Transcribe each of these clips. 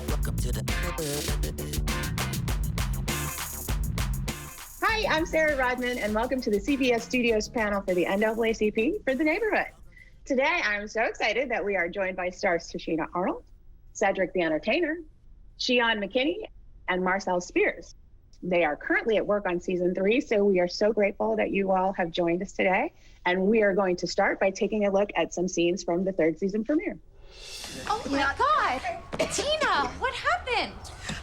Welcome to the Hi, I'm Sarah Rodman, and welcome to the CBS Studios panel for the NAACP for the Neighborhood. Today, I'm so excited that we are joined by stars Tichina Arnold, Cedric the Entertainer, Shion McKinney, and Marcel Spears. They are currently at work on season 3, so we are so grateful that you all have joined us today. And we are going to start by taking a look at some scenes from the 3rd season premiere. Oh my God! Tina, what happened?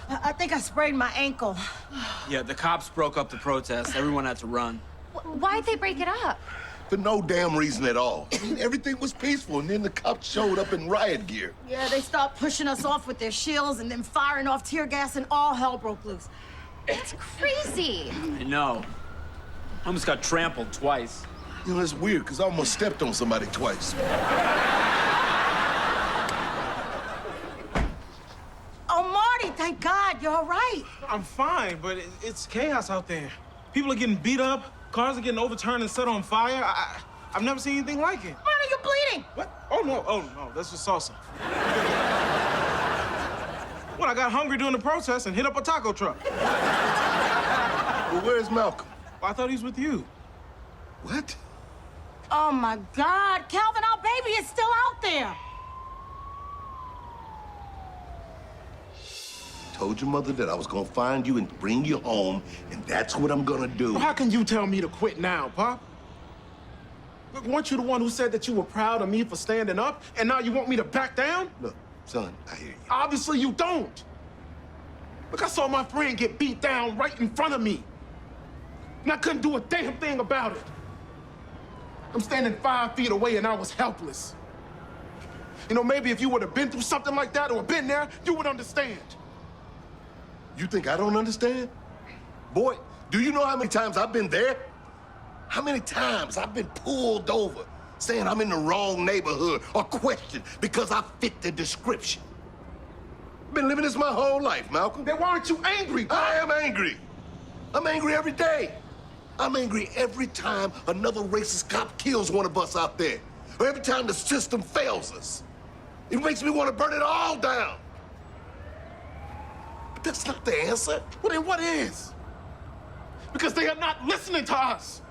I think I sprained my ankle. Yeah, the cops broke up the protest. Everyone had to run. Why'd they break it up? For no damn reason at all. I mean, everything was peaceful, and then the cops showed up in riot gear. Yeah, they stopped pushing us off with their shields and then firing off tear gas, and all hell broke loose. It's crazy. I know. I almost got trampled twice. You know, it's weird, because I almost stepped on somebody twice. Oh, Marty, thank God, you're all right. I'm fine, but it's chaos out there. People are getting beat up, cars are getting overturned and set on fire. I've never seen anything like it. Marty, you're bleeding. What? Oh, no, that's just salsa. Well, I got hungry during the protest and hit up a taco truck. Well, where's Malcolm? Well, I thought he was with you. What? Oh, my God, Calvin, our baby is still out there. Told your mother that I was gonna find you and bring you home, and that's what I'm gonna do. Well, how can you tell me to quit now, Pop? Look, weren't you the one who said that you were proud of me for standing up, and now you want me to back down? Look, son, I hear you. Obviously you don't. Look, I saw my friend get beat down right in front of me, and I couldn't do a damn thing about it. I'm standing 5 feet away, and I was helpless. You know, maybe if you would have been through something like that or been there, you would understand. You think I don't understand? Boy, do you know how many times I've been there? How many times I've been pulled over saying I'm in the wrong neighborhood or questioned because I fit the description? I've been living this my whole life, Malcolm. Then why aren't you angry, Pop? I am angry. I'm angry every day. I'm angry every time another racist cop kills one of us out there, or every time the system fails us. It makes me want to burn it all down. But that's not the answer. Well, then what is? Because they are not listening to us.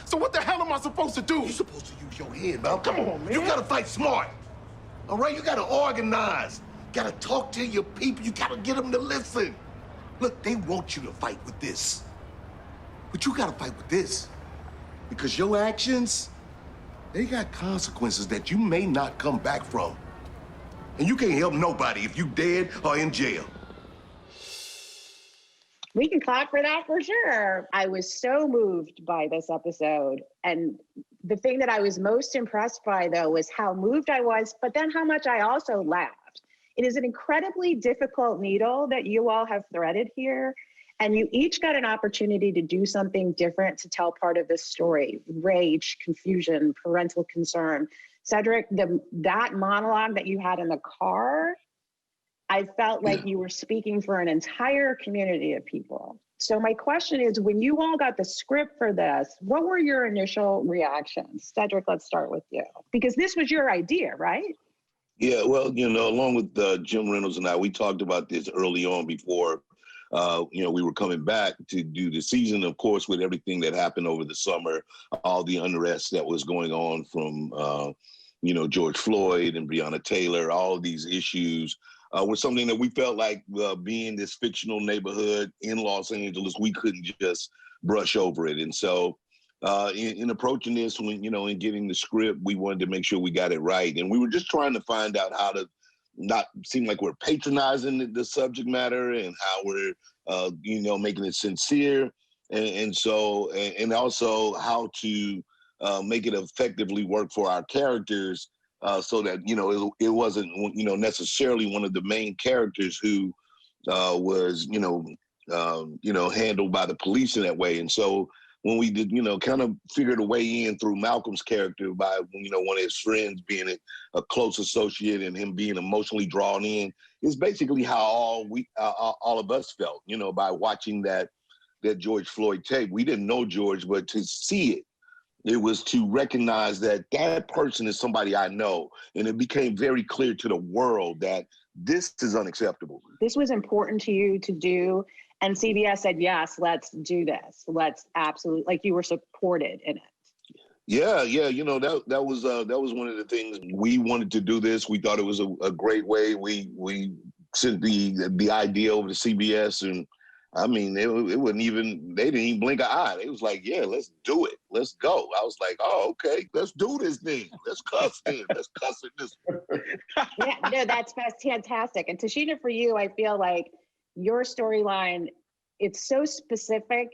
So what the hell am I supposed to do? You're supposed to use your head, Malcolm. Come on, man. You gotta fight smart. All right? You gotta organize. Gotta talk to your people. You gotta get them to listen. Look, they want you to fight with this. But you gotta fight with this. Because your actions, they got consequences that you may not come back from. And you can't help nobody if you dead or in jail. We can clap for that for sure. I was so moved by this episode. And the thing that I was most impressed by, though, was how moved I was, but then how much I also laughed. It is an incredibly difficult needle that you all have threaded here. And you each got an opportunity to do something different to tell part of this story. Rage, confusion, parental concern. Cedric, that monologue that you had in the car, I felt like you were speaking for an entire community of people. So my question is, when you all got the script for this, what were your initial reactions? Cedric, let's start with you. Because this was your idea, right? Yeah, well, you know, along with Jim Reynolds and I, we talked about this early on before, we were coming back to do the season, of course, with everything that happened over the summer, all the unrest that was going on from, George Floyd and Breonna Taylor, all of these issues. Was something that we felt like being this fictional neighborhood in Los Angeles, we couldn't just brush over it. And so in approaching this, in getting the script, we wanted to make sure we got it right. And we were just trying to find out how to not seem like we're patronizing the subject matter and how we're, making it sincere. And also how to make it effectively work for our characters. So that, it wasn't, necessarily one of the main characters who was, handled by the police in that way. And so when we did, kind of figured a way in through Malcolm's character by, one of his friends being a close associate and him being emotionally drawn in, is basically how all of us felt, by watching that George Floyd tape. We didn't know George, but to see it, it was to recognize that that person is somebody I know. And it became very clear to the world that this is unacceptable. This was important to you to do. And CBS said, yes, let's do this. Let's absolutely, like you were supported in it. Yeah. You know, that was one of the things we wanted to do this. We thought it was a great way. We sent the idea over to CBS, and I mean, it wasn't even, they didn't even blink an eye. It was like, yeah, let's do it. Let's go. I was like, oh, okay, let's do this thing. Let's cuss then. Let's cuss at this. Yeah, no, that's fantastic. And Tichina, for you, I feel like your storyline, it's so specific,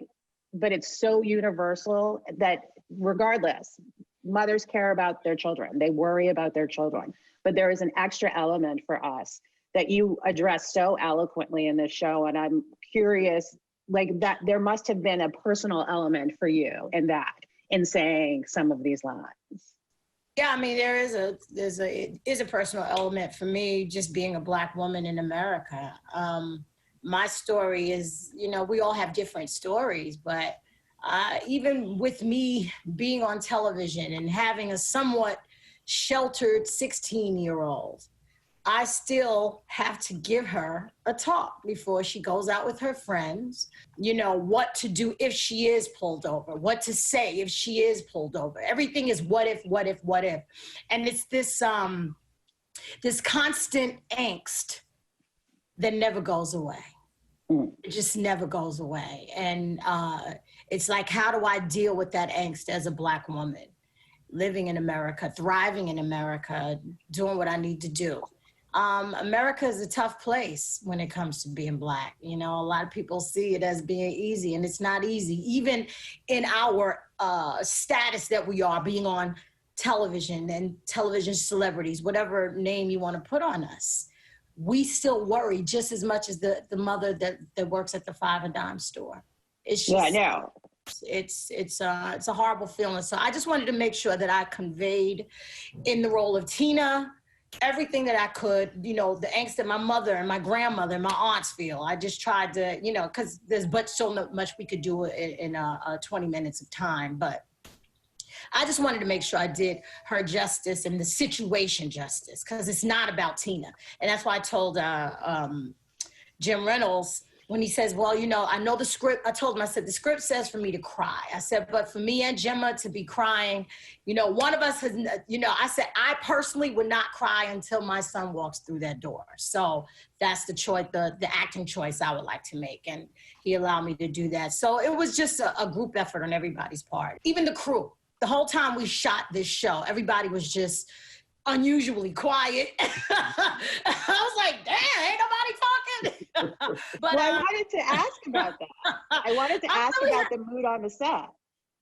but it's so universal that regardless, mothers care about their children. They worry about their children. But there is an extra element for us that you address so eloquently in this show. And I'm curious, like that, there must have been a personal element for you in saying some of these lines. Yeah, I mean, it is a personal element for me, just being a Black woman in America. My story is, you know, we all have different stories, but even with me being on television and having a somewhat sheltered 16-year-old, I still have to give her a talk before she goes out with her friends, you know, what to do if she is pulled over, what to say if she is pulled over. Everything is what if. And it's this constant angst that never goes away. It just never goes away. And it's like, how do I deal with that angst as a Black woman, living in America, thriving in America, doing what I need to do? America is a tough place when it comes to being Black. You know, a lot of people see it as being easy, and it's not easy. Even in our status that we are, being on television and television celebrities, whatever name you want to put on us, we still worry just as much as the mother that works at the five and dime store. It's just, yeah, no. It's a horrible feeling. So I just wanted to make sure that I conveyed in the role of Tina everything that I could, you know, the angst that my mother and my grandmother and my aunts feel. I just tried to, you know, because there's so much we could do in 20 minutes of time. But I just wanted to make sure I did her justice and the situation justice, because it's not about Tina. And that's why I told Jim Reynolds, when he says, well, you know, I know the script, I told him, I said, the script says for me to cry. I said, but for me and Gemma to be crying, you know, one of us has, you know, I said, I personally would not cry until my son walks through that door. So that's the choice, the acting choice I would like to make. And he allowed me to do that. So it was just a group effort on everybody's part. Even the crew, the whole time we shot this show, everybody was just unusually quiet. I was like, damn, ain't nobody talking. But well, I wanted to ask about that. I wanted to ask about the mood on the set.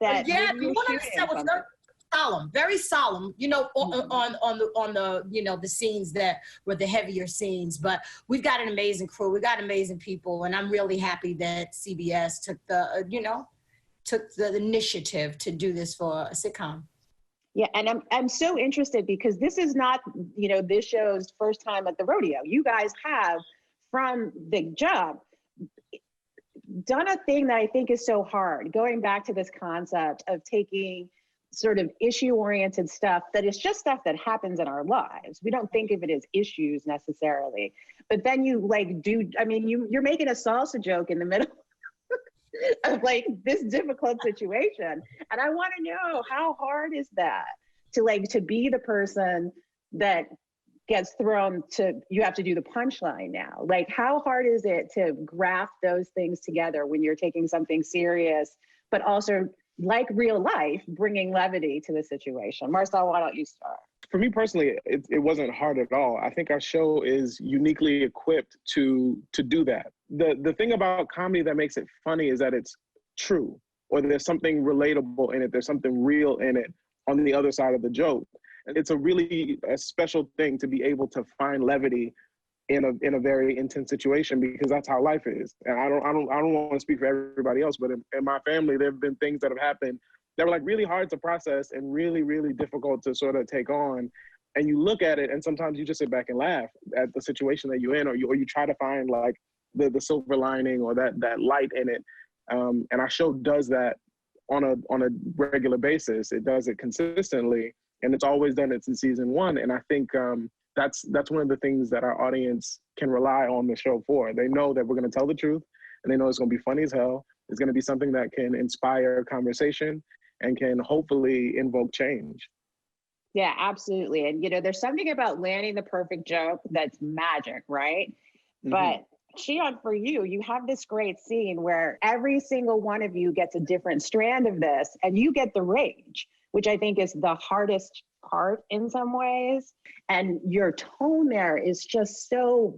That yeah, the mood on the set was very solemn, you know, on the, you know, the scenes that were the heavier scenes. But we've got an amazing crew. We got amazing people. And I'm really happy that CBS took the initiative to do this for a sitcom. Yeah, and I'm so interested because this is not, you know, this show's first time at the rodeo. You guys have, from the jump, done a thing that I think is so hard, going back to this concept of taking sort of issue-oriented stuff that is just stuff that happens in our lives. We don't think of it as issues necessarily, but then you like do, I mean, you're making a salsa joke in the middle of like this difficult situation. And I want to know, how hard is that to be the person that gets thrown to, you have to do the punchline now. Like, how hard is it to graft those things together when you're taking something serious, but also like real life, bringing levity to the situation? Marcel, why don't you start? For me personally, it wasn't hard at all. I think our show is uniquely equipped to do that. The thing about comedy that makes it funny is that it's true, or there's something relatable in it. There's something real in it on the other side of the joke. And it's a special thing to be able to find levity in a very intense situation, because that's how life is. And I don't want to speak for everybody else, but in my family, there have been things that have happened that were like really hard to process and really, really difficult to sort of take on. And you look at it and sometimes you just sit back and laugh at the situation that you're in, or you try to find like the silver lining or that light in it. And our show does that on a regular basis. It does it consistently, and it's always done it since season one. And I think that's one of the things that our audience can rely on the show for. They know that we're going to tell the truth, and they know it's going to be funny as hell. It's going to be something that can inspire conversation and can hopefully invoke change. Yeah, absolutely. And, there's something about landing the perfect joke that's magic, right? Mm-hmm. But Xion, for you, you have this great scene where every single one of you gets a different strand of this, and you get the rage, which I think is the hardest part in some ways. And your tone there is just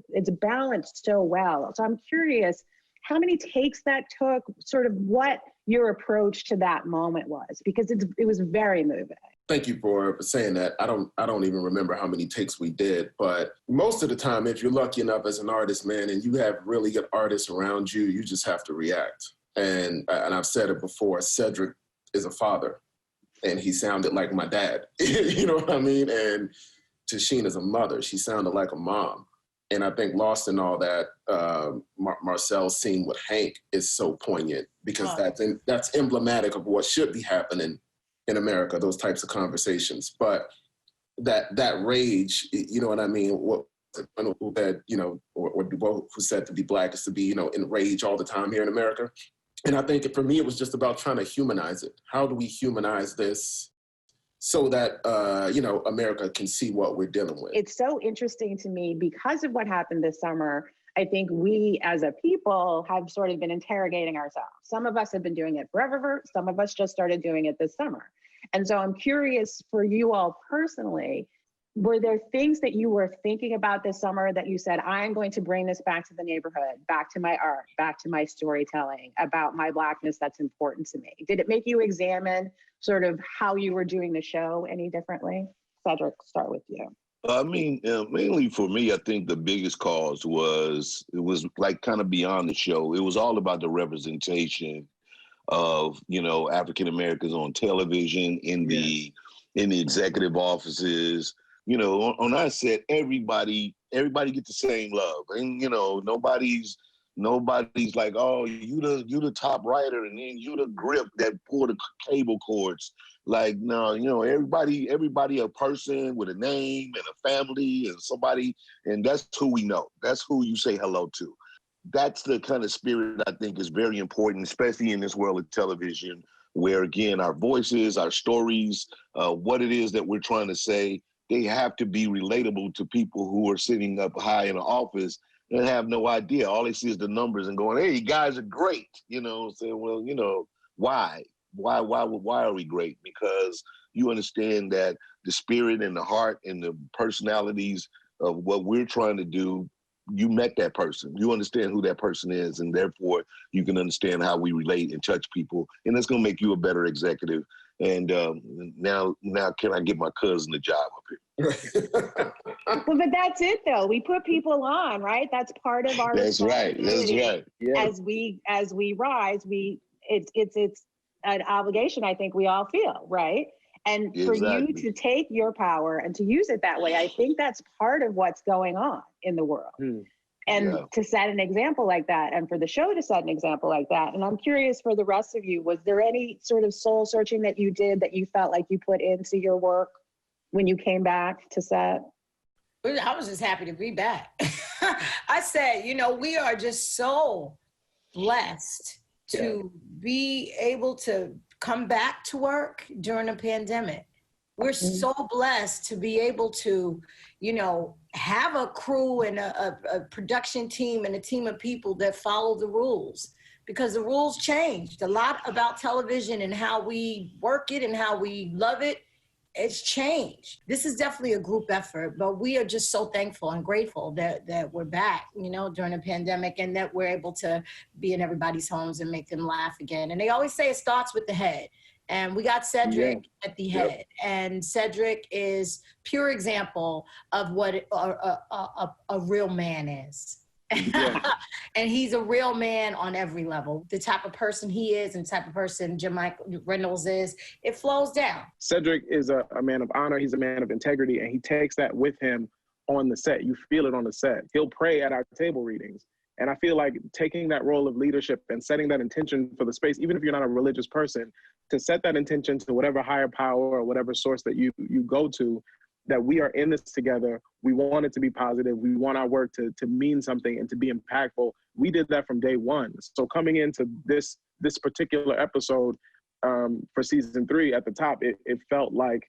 it's balanced so well. So I'm curious how many takes that took, sort of what your approach to that moment was, because it was very moving. Thank you for saying that. I don't even remember how many takes we did, but most of the time, if you're lucky enough as an artist, man, and you have really good artists around you, you just have to react. And I've said it before, Cedric is a father, and he sounded like my dad. You know what I mean? And Tichina is a mother. She sounded like a mom. And I think lost in all that, Marcel's scene with Hank is so poignant because that's emblematic of what should be happening in America, those types of conversations. But that rage, you know what I mean? What who said to be Black is to be, enraged all the time here in America. And I think for me, it was just about trying to humanize it. How do we humanize this so that, America can see what we're dealing with? It's so interesting to me because of what happened this summer. I think we as a people have sort of been interrogating ourselves. Some of us have been doing it forever. Some of us just started doing it this summer. And so I'm curious for you all personally, were there things that you were thinking about this summer that you said, I'm going to bring this back to the neighborhood, back to my art, back to my storytelling about my Blackness that's important to me? Did it make you examine sort of how you were doing the show any differently? Cedric, start with you. I mean, mainly for me, I think the biggest cause was, it was like kind of beyond the show. It was all about the representation of, African Americans on television, in the executive offices. On our set, everybody gets the same love. And, nobody's like, oh, you the top writer, and then you the grip that pull the cable cords. Like, no, everybody a person with a name and a family and somebody, and that's who we know. That's who you say hello to. That's the kind of spirit I think is very important, especially in this world of television, where again, our voices, our stories, what it is that we're trying to say, they have to be relatable to people who are sitting up high in the office and have no idea. All they see is the numbers and going, hey, you guys are great. Saying, well, why? Why are we great? Because you understand that the spirit and the heart and the personalities of what we're trying to do, you met that person. You understand who that person is, and therefore you can understand how we relate and touch people. And that's going to make you a better executive. And now can I get my cousin a job up here? Well, but that's it, though. We put people on, right? That's part of our responsibility. That's right. Yeah. As we rise, it's an obligation I think we all feel, right? And for you to take your power and to use it that way, I think that's part of what's going on in the world. And to set an example like that, and for the show to set an example like that. And I'm curious for the rest of you, was there any sort of soul searching that you did that you felt like you put into your work when you came back to set? I was just happy to be back. I said, we are just so blessed to be able to come back to work during a pandemic. We're so blessed to be able to, have a crew and a production team and a team of people that follow the rules, because the rules changed a lot about television and how we work it and how we love it. It's changed. This is definitely a group effort, but we are just so thankful and grateful that we're back, during a pandemic, and that we're able to be in everybody's homes and make them laugh again. And they always say it starts with the head. And we got Cedric at the head. And Cedric is pure example of what a real man is. And he's a real man on every level. The type of person he is and the type of person Jim Reynolds is, it flows down. Cedric is a man of honor. He's a man of integrity, and he takes that with him on the set. You feel it on the set. He'll pray at our table readings. And I feel like taking that role of leadership and setting that intention for the space, even if you're not a religious person, to set that intention to whatever higher power or whatever source that you go to, that we are in this together. We want it to be positive. We want our work to mean something and to be impactful. We did that from day one. So coming into this particular episode for season 3 at the top, it felt like,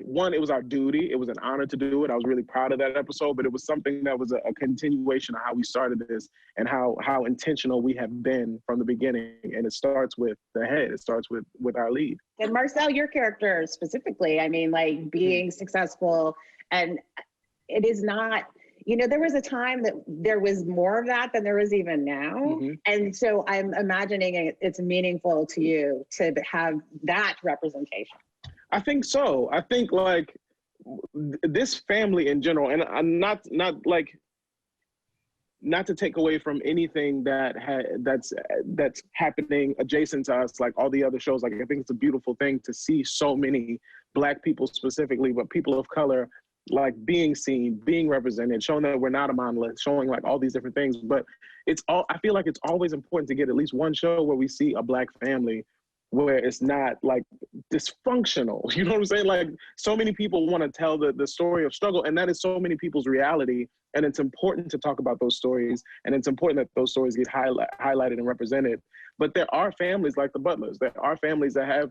one, it was our duty. It was an honor to do it. I was really proud of that episode, but it was something that was a continuation of how we started this and how intentional we have been from the beginning. And it starts with the head. It starts with our lead. And Marcel, your character specifically, I mean, like being successful, and it is not, you know, there was a time that there was more of that than there is even now. Mm-hmm. And so I'm imagining it's meaningful to you to have that representation. I think so. I think like this family in general, and I'm not to take away from anything that's happening adjacent to us, like all the other shows. Like I think it's a beautiful thing to see so many Black people specifically, but people of color, like being seen, being represented, showing that we're not a monolith, showing like all these different things. But I feel like it's always important to get at least one show where we see a Black family where it's not like dysfunctional. You know what I'm saying? Like so many people want to tell the story of struggle, and that is so many people's reality. And it's important to talk about those stories, and it's important that those stories get highlighted and represented. But there are families like the Butlers. There are families that have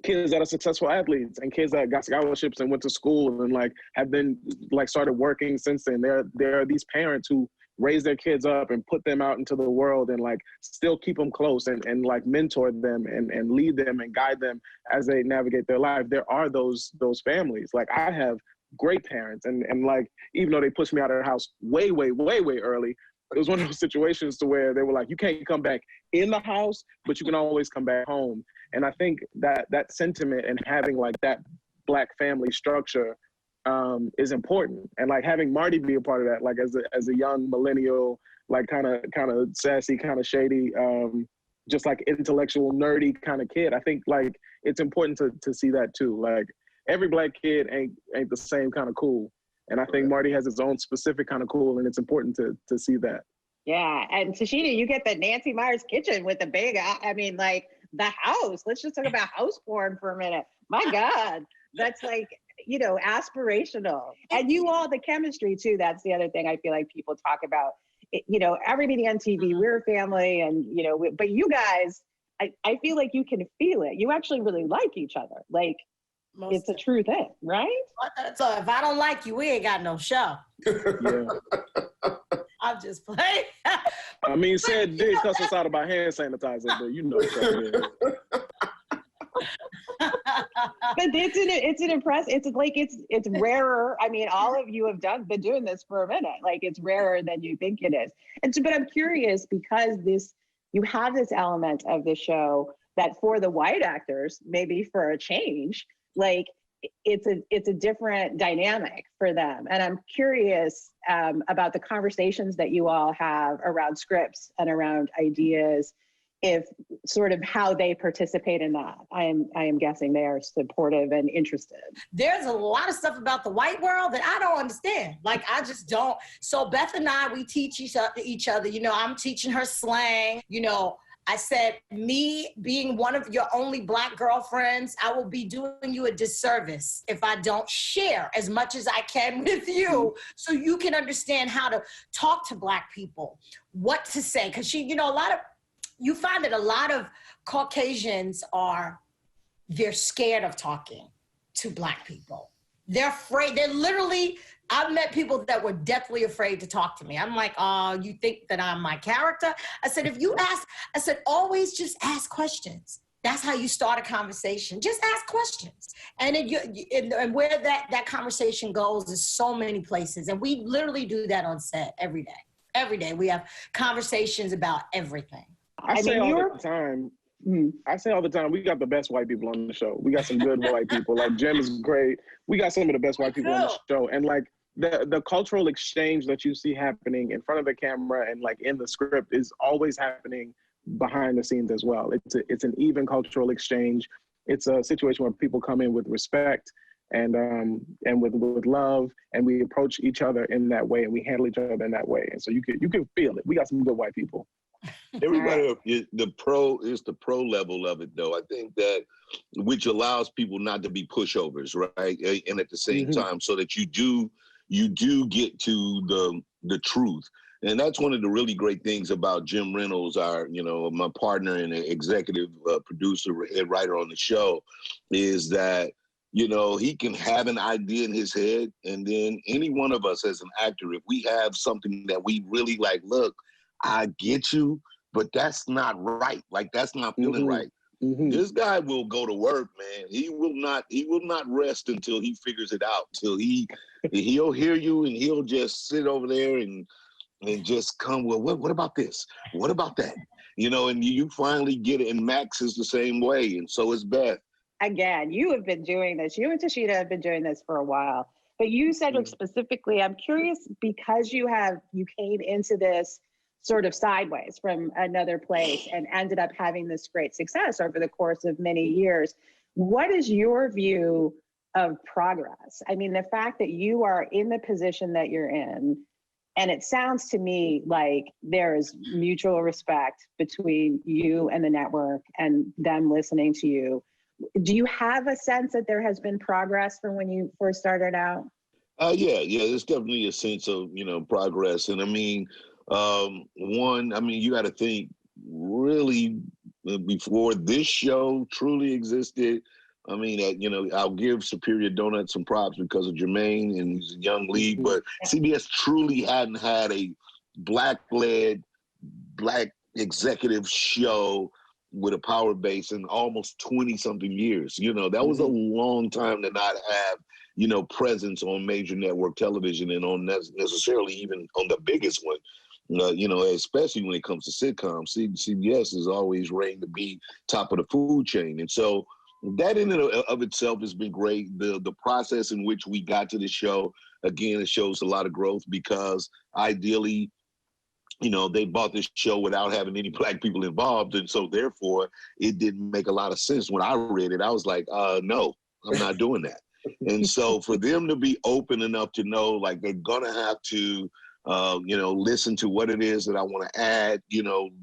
kids that are successful athletes and kids that got scholarships and went to school and like have been like started working since then. There are these parents who raise their kids up and put them out into the world and like still keep them close and like mentor them and lead them and guide them as they navigate their life. There are those families. Like I have great parents and like, even though they pushed me out of the house way early, it was one of those situations to where they were like, you can't come back in the house, but you can always come back home. And I think that sentiment and having like that Black family structure is important. And like having Marty be a part of that, like as a young millennial, like kind of sassy, kind of shady, just like intellectual, nerdy kind of kid. I think like it's important to see that too. Like every Black kid ain't the same kind of cool. And I think Marty has his own specific kind of cool, and it's important to see that. Yeah, and Tichina, you get the Nancy Meyer's kitchen with the big, I mean, like the house. Let's just talk about house porn for a minute. My God, that's like, you know, aspirational. And you all, the chemistry too, that's the other thing I feel like people talk about. You know, everybody on TV, we're a family, and, you know, but you guys, I feel like you can feel it. You actually really like each other. Like, it's a true thing, right? So if I don't like you, we ain't got no show. Yeah. I'm just playing. I mean, Sid did cuss us out about hand sanitizer, but you know what But it's an impressive. It's like it's rarer. I mean, all of you have been doing this for a minute. Like it's rarer than you think it is. And so, but I'm curious because you have this element of the show that for the white actors, maybe for a change, like it's a different dynamic for them. And I'm curious about the conversations that you all have around scripts and around ideas, if sort of how they participate in that. I am guessing they are supportive and interested. There's a lot of stuff about the white world that I don't understand. Like, I just don't. So Beth and I, we teach each other. You know, I'm teaching her slang. You know, I said, me being one of your only Black girlfriends, I will be doing you a disservice if I don't share as much as I can with you so you can understand how to talk to Black people, what to say. Because you know, you find that a lot of Caucasians they're scared of talking to Black people. They're afraid. They're literally, I've met people that were deathly afraid to talk to me. I'm like, oh, you think that I'm my character? I said, always just ask questions. That's how you start a conversation. Just ask questions. And where that conversation goes is so many places. And we literally do that on set every day. Every day we have conversations about everything. I say all the time, we got the best white people on the show. We got some good white people. Like Jim is great. We got some of the best white people on the show. And like the cultural exchange that you see happening in front of the camera and like in the script is always happening behind the scenes as well. It's an even cultural exchange. It's a situation where people come in with respect and with love, and we approach each other in that way, and we handle each other in that way. And so you can feel it. We got some good white people. Everybody, the pro level of it, though. I think that, which allows people not to be pushovers, right? And at the same time, so that you do get to the truth. And that's one of the really great things about Jim Reynolds, my partner and executive producer and writer on the show, is that, he can have an idea in his head, and then any one of us as an actor, if we have something that we really like, look, I get you, but that's not right. Like, that's not feeling right. This guy will go to work, man. He will not rest until he figures it out. Till he'll hear you, and he'll just sit over there and just come, well, what about this? What about that? And you finally get it. And Max is the same way, and so is Beth. Again, you have been doing this. You and Tichina have been doing this for a while. But you said specifically, I'm curious, because you came into this sort of sideways from another place and ended up having this great success over the course of many years. What is your view of progress? I mean, the fact that you are in the position that you're in, and it sounds to me like there is mutual respect between you and the network and them listening to you. Do you have a sense that there has been progress from when you first started out? Yeah, there's definitely a sense of, progress. And I mean, you got to think, really, before this show truly existed, I mean, I'll give Superior Donuts some props because of Jermaine, and he's a young lead, but CBS truly hadn't had a Black-led, Black executive show with a power base in almost 20-something years. That was a long time to not have, presence on major network television, and on necessarily even on the biggest one. Especially when it comes to sitcoms. CBS is always ranked to be top of the food chain. And so that in and of itself has been great. The process in which we got to the show, again, it shows a lot of growth, because ideally, they bought this show without having any Black people involved. And so therefore, it didn't make a lot of sense. When I read it, I was like, no, I'm not doing that. And so for them to be open enough to know, like, they're going to have to, listen to what it is that I want to add,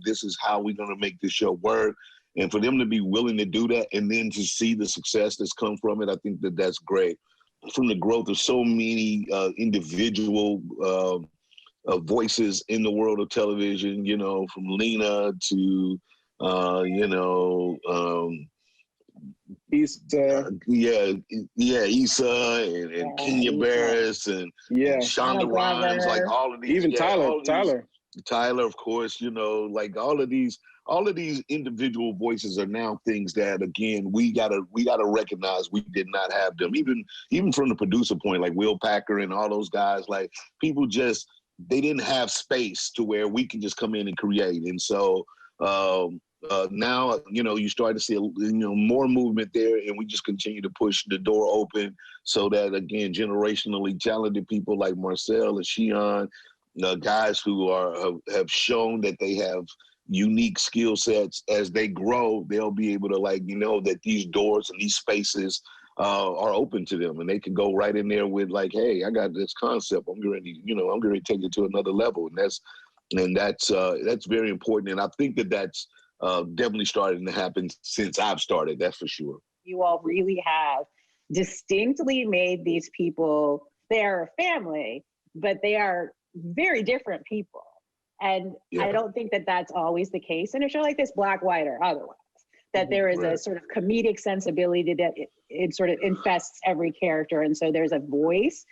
this is how we're going to make this show work. And for them to be willing to do that, and then to see the success that's come from it, I think that that's great. From the growth of so many individual voices in the world of television, from Lena to, Issa. Issa and Kenya Barris and Shonda Rhimes, like all of these. Even Tyler, of course, like all of these individual voices are now things that, again, we gotta recognize we did not have them. Even from the producer point, like Will Packer and all those guys, like, people just, they didn't have space to where we can just come in and create. And so now, you start to see, more movement there, and we just continue to push the door open so that, again, generationally talented people like Marcel and Shion, guys who have shown that they have unique skill sets, as they grow, they'll be able to, that these doors and these spaces are open to them, and they can go right in there with, like, hey, I got this concept. I'm going to take it to another level. And that's very important. And I think that that's definitely starting to happen since I've started. That's for sure. You all really have distinctly made these people, they're a family, but they are very different people. And I don't think that that's always the case in a show like this, Black, white, or otherwise, that there is a sort of comedic sensibility that it sort of infests every character. And so there's a voice.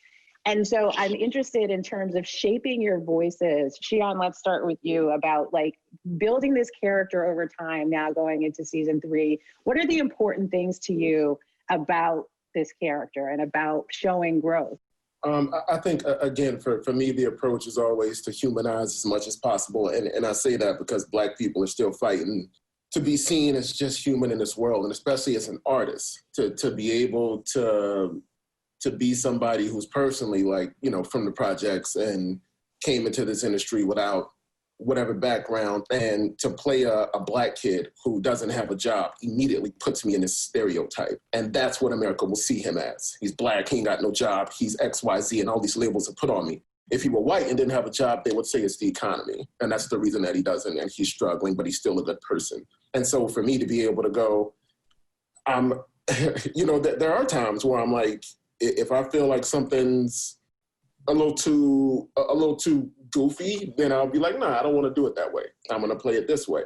And so I'm interested in terms of shaping your voices. Shion, let's start with you about, like, building this character over time now going into season 3. What are the important things to you about this character and about showing growth? I think, again, for me, the approach is always to humanize as much as possible. And I say that because Black people are still fighting to be seen as just human in this world, and especially as an artist, to be able to be somebody who's personally, like, from the projects and came into this industry without whatever background, and to play a Black kid who doesn't have a job immediately puts me in this stereotype. And that's what America will see him as. He's Black, he ain't got no job, he's XYZ, and all these labels are put on me. If he were white and didn't have a job, they would say it's the economy. And that's the reason that he doesn't, and he's struggling, but he's still a good person. And so for me to be able to go, you know, there are times where I'm like, if I feel like something's a little too goofy, then I'll be like, nah, I don't want to do it that way. I'm going to play it this way.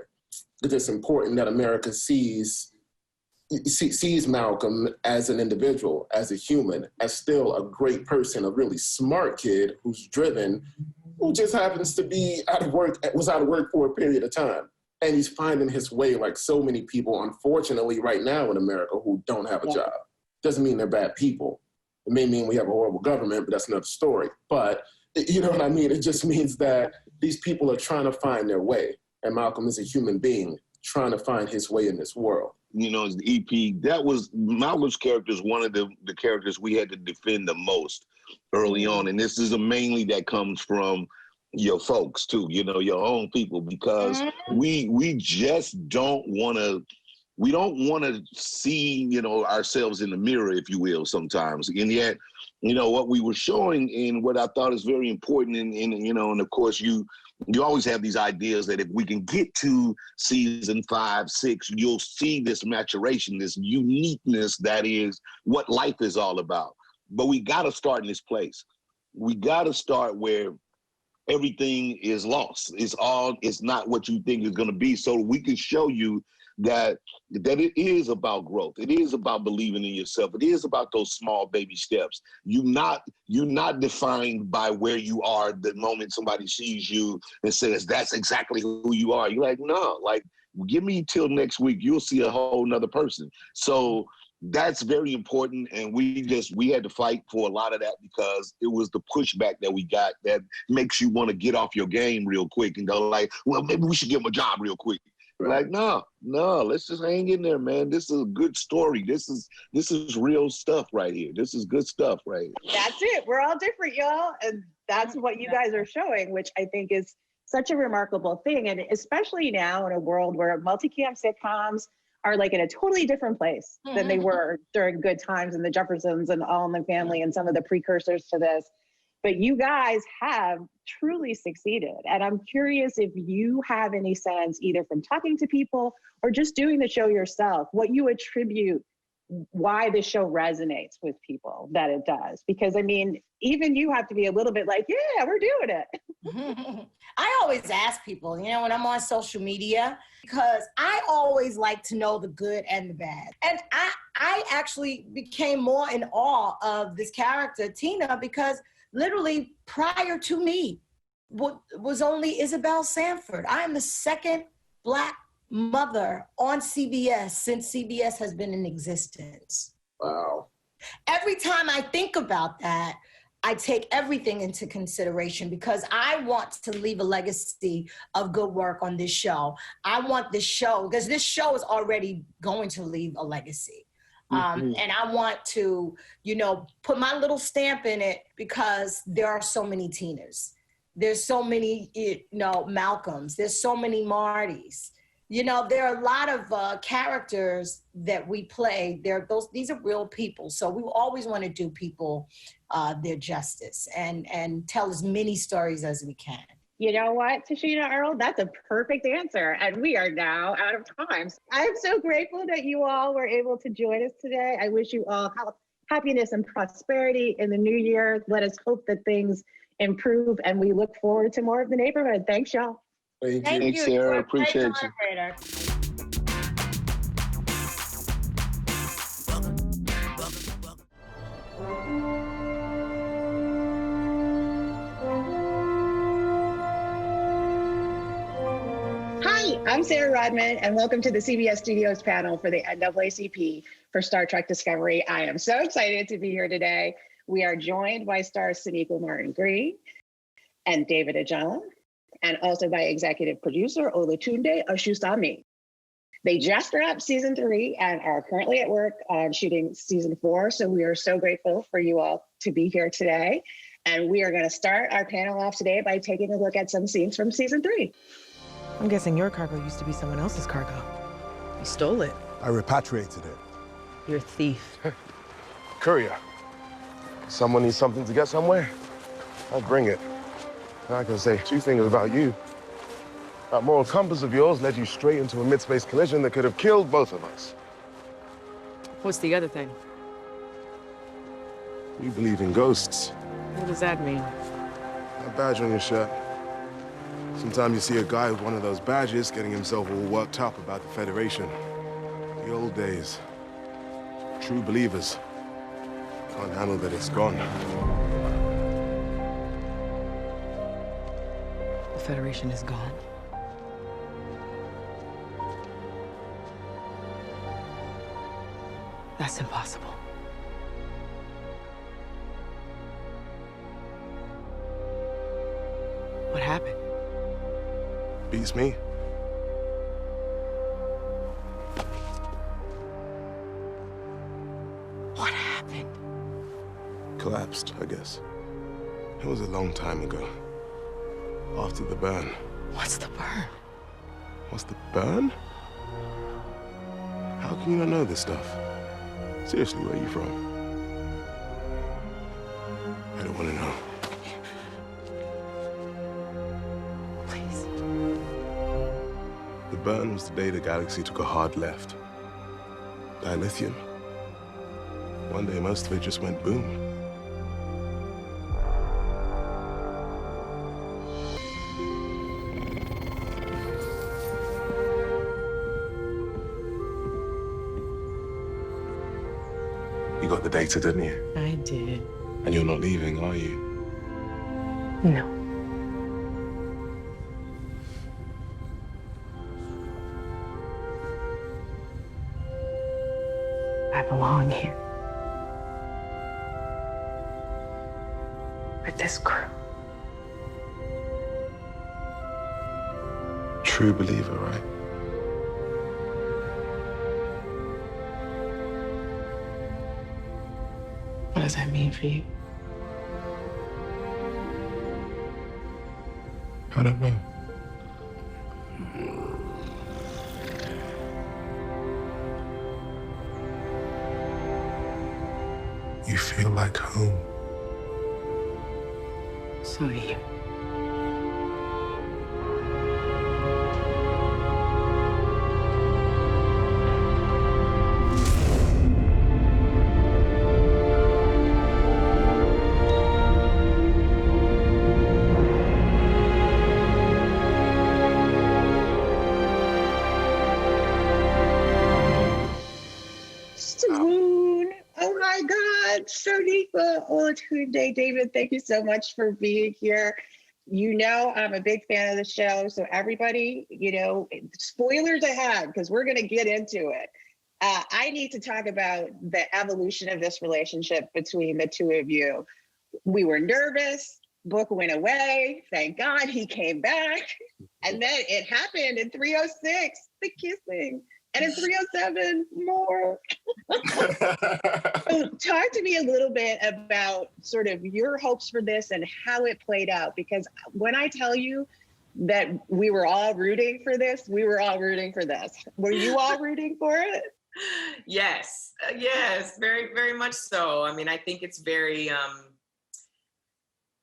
It's important that America sees Malcolm as an individual, as a human, as still a great person, a really smart kid who's driven, who just happens to be was out of work for a period of time. And he's finding his way like so many people, unfortunately, right now in America who don't have a job. Doesn't mean they're bad people. It may mean we have a horrible government, but that's another story. But you know what I mean? It just means that these people are trying to find their way. And Malcolm is a human being trying to find his way in this world. You know, as the EP, that was Malcolm's character is one of the characters we had to defend the most early on. And this is mainly that comes from your folks too, you know, your own people, because we just don't want to see, you know, ourselves in the mirror, if you will, sometimes. And yet, you know, what we were showing and what I thought is very important in you know, and of course you always have these ideas that if we can get to season 5, 6, you'll see this maturation, this uniqueness that is what life is all about. But we got to start in this place. We got to start where everything is lost. It's not what you think it's going to be. So we can show you that it is about growth. It is about believing in yourself. It is about those small baby steps. You're not defined by where you are the moment somebody sees you and says, that's exactly who you are. You're like, no, like, give me till next week. You'll see a whole nother person. So that's very important. And we had to fight for a lot of that because it was the pushback that we got that makes you want to get off your game real quick and go like, well, maybe we should give him a job real quick. Like, no, let's just hang in there, man. This is a good story. This is real stuff right here. This is good stuff right here. That's it. We're all different, y'all. And that's what you guys are showing, which I think is such a remarkable thing. And especially now in a world where multicam sitcoms are like in a totally different place than they were during Good Times and the Jeffersons and All in the Family and some of the precursors to this. But you guys have truly succeeded. And I'm curious if you have any sense, either from talking to people or just doing the show yourself, what you attribute why the show resonates with people that it does. Because I mean, even you have to be a little bit like, yeah, we're doing it. I always ask people, you know, when I'm on social media, because I always like to know the good and the bad. And I actually became more in awe of this character, Tina, because literally prior to me was only Isabel Sanford. I am the second Black mother on CBS since CBS has been in existence. Wow. Every time I think about that, I take everything into consideration because I want to leave a legacy of good work on this show. I want this show, because this show is already going to leave a legacy. And I want to, you know, put my little stamp in it because there are so many Tinas. There's so many, you know, Malcolms. There's so many Martys. You know, there are a lot of characters that we play. These are real people. So we always want to do people their justice and tell as many stories as we can. You know what, Tichina Arnold, that's a perfect answer. And we are now out of time. I'm so grateful that you all were able to join us today. I wish you all health, happiness, and prosperity in the new year. Let us hope that things improve, and we look forward to more of The Neighborhood. Thanks, y'all. Thank you. Thanks, Sarah. Appreciate you. Hi, I'm Sarah Rodman, and welcome to the CBS Studios panel for the NAACP for Star Trek Discovery. I am so excited to be here today. We are joined by stars Sonequa Martin-Green and David Ajala, and also by executive producer Olatunde Oshusami. They just wrapped season 3 and are currently at work on shooting season 4. So we are so grateful for you all to be here today. And we are going to start our panel off today by taking a look at some scenes from season 3. I'm guessing your cargo used to be someone else's cargo. You stole it. I repatriated it. You're a thief. Courier. Someone needs something to get somewhere? I'll bring it. I can say two things about you. That moral compass of yours led you straight into a mid-space collision that could have killed both of us. What's the other thing? You believe in ghosts. What does that mean? That badge on your shirt. Sometimes you see a guy with one of those badges getting himself all worked up about the Federation. The old days. True believers. Can't handle that it's gone. The Federation is gone. That's impossible. What happened? Beats me. What happened? Collapsed, I guess. It was a long time ago. After the burn. What's the burn? What's the burn? How can you not know this stuff? Seriously, where are you from? I don't want to know. Please. The burn was the day the galaxy took a hard left. Dilithium. One day, most of it just went boom. You got the data, didn't you? I did. And you're not leaving, are you? No. I belong here. With this crew. True believer, right? What does that mean for you? I don't know. You feel like home. So do you. Swoon. Oh my God, Shonifa Olatunde. David, thank you so much for being here. You know, I'm a big fan of the show. So everybody, you know, spoilers ahead, because we're going to get into it. I need to talk about the evolution of this relationship between the two of you. We were nervous. Book went away. Thank God he came back. And then it happened in 306, the kissing. And in 307, more. So talk to me a little bit about sort of your hopes for this and how it played out. Because when I tell you that we were all rooting for this, we were all rooting for this. Were you all rooting for it? Yes, yes, very, very much so. I mean, I think it's very,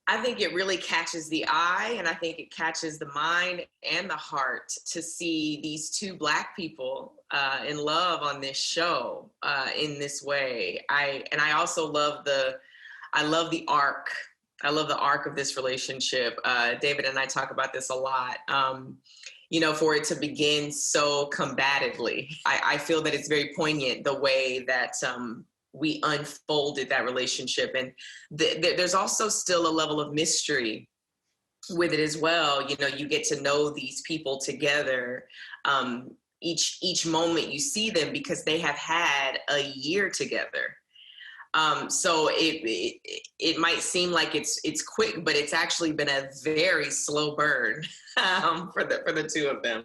I think it really catches the eye, and I think it catches the mind and the heart to see these two Black people in love on this show in this way. I also love the arc. I love the arc of this relationship. David and I talk about this a lot. You know, for it to begin so combatively, I feel that it's very poignant the way that we unfolded that relationship. And there's also still a level of mystery with it as well. You know, you get to know these people together. Each moment you see them because they have had a year together. So it might seem like it's quick, but it's actually been a very slow burn for the two of them.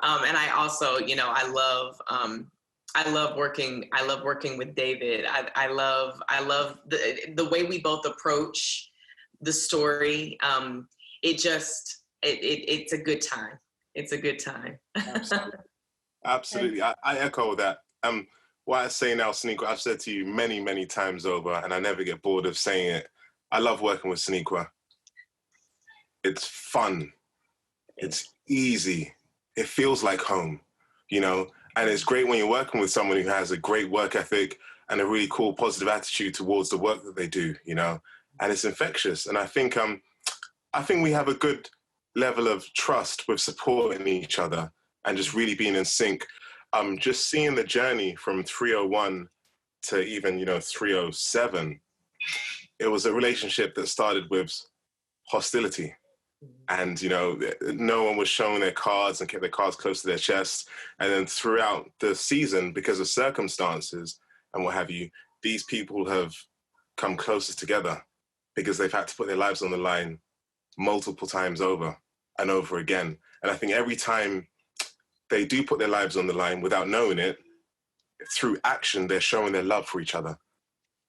And I also, you know, I love working with David. I love the way we both approach the story. It's a good time. It's a good time. Absolutely. I echo that. What I say now, Sonequa, I've said to you many, many times over, and I never get bored of saying it. I love working with Sonequa. It's fun. It's easy. It feels like home, you know? And it's great when you're working with someone who has a great work ethic and a really cool, positive attitude towards the work that they do, you know? And it's infectious. And I think we have a good level of trust with supporting each other and just really being in sync. Just seeing the journey from 301 to even, 307, it was a relationship that started with hostility. And, no one was showing their cards and kept their cards close to their chest. And then throughout the season, because of circumstances and what have you, these people have come closer together because they've had to put their lives on the line multiple times over and over again. And I think every time they do put their lives on the line without knowing it, through action, they're showing their love for each other.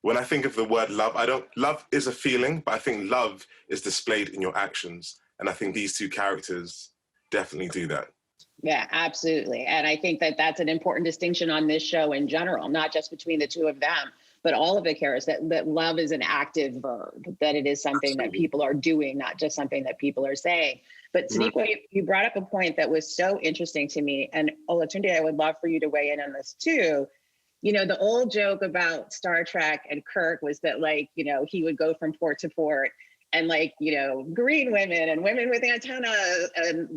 When I think of the word love, love is a feeling, but I think love is displayed in your actions. And I think these two characters definitely do that. Yeah, absolutely. And I think that that's an important distinction on this show in general, not just between the two of them, but all of the characters, that love is an active verb, that it is something that people are doing, not just something that people are saying. But Sonequa, you brought up a point that was so interesting to me. And Olatunde, I would love for you to weigh in on this too. The old joke about Star Trek and Kirk was that, he would go from port to port and, green women and women with antennas and,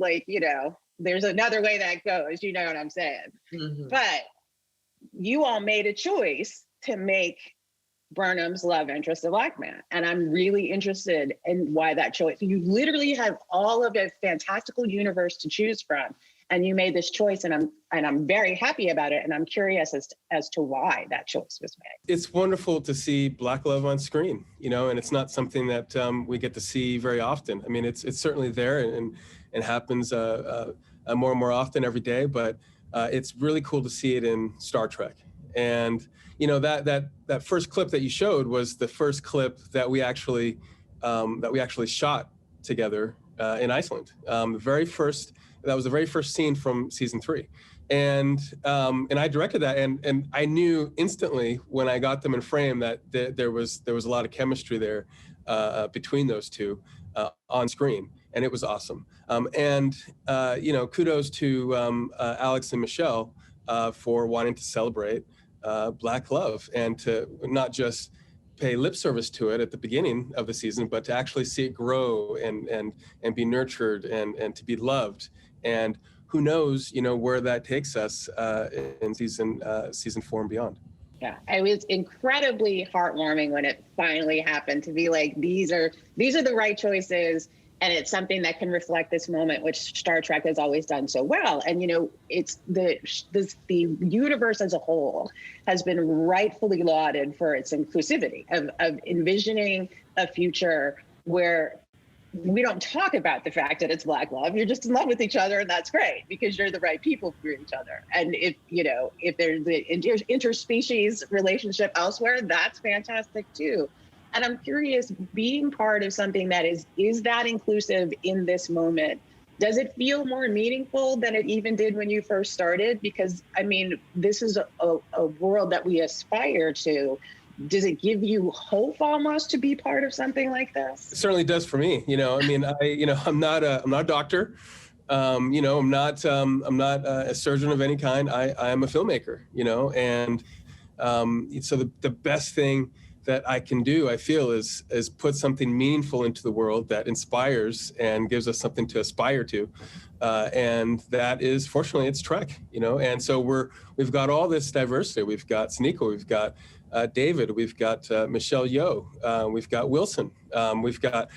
there's another way that goes, you know what I'm saying? Mm-hmm. But you all made a choice to make Burnham's love interest a Black man. And I'm really interested in why that choice. You literally have all of a fantastical universe to choose from, and you made this choice, and I'm very happy about it. And I'm curious as to why that choice was made. It's wonderful to see Black love on screen, and it's not something that we get to see very often. I mean, it's certainly there and happens more and more often every day, but it's really cool to see it in Star Trek. And that first clip that you showed was the first clip that we actually shot together in Iceland. That was the very first scene from season 3, and I directed that, and I knew instantly when I got them in frame that there was a lot of chemistry there between those two on screen, and it was awesome. Kudos to Alex and Michelle for wanting to celebrate Black love and to not just pay lip service to it at the beginning of the season, but to actually see it grow and be nurtured and to be loved. And who knows, where that takes us in season 4 and beyond. Yeah, it was incredibly heartwarming when it finally happened to be like, these are the right choices. And it's something that can reflect this moment, which Star Trek has always done so well. And, it's the universe as a whole has been rightfully lauded for its inclusivity of envisioning a future where we don't talk about the fact that it's Black love. You're just in love with each other, and that's great because you're the right people for each other. And if there's the interspecies relationship elsewhere, that's fantastic too. And I'm curious, being part of something that is that inclusive in this moment, does it feel more meaningful than it even did when you first started? Because, this is a world that we aspire to. Does it give you hope almost to be part of something like this? It certainly does for me. I'm not a doctor. I'm not a surgeon of any kind. I am a filmmaker, and so the best thing that I can do, I feel, is put something meaningful into the world that inspires and gives us something to aspire to. And that is, fortunately, it's Trek, and so we've got all this diversity. We've got Sonequa, we've got David, we've got Michelle Yeoh, we've got Wilson, we've got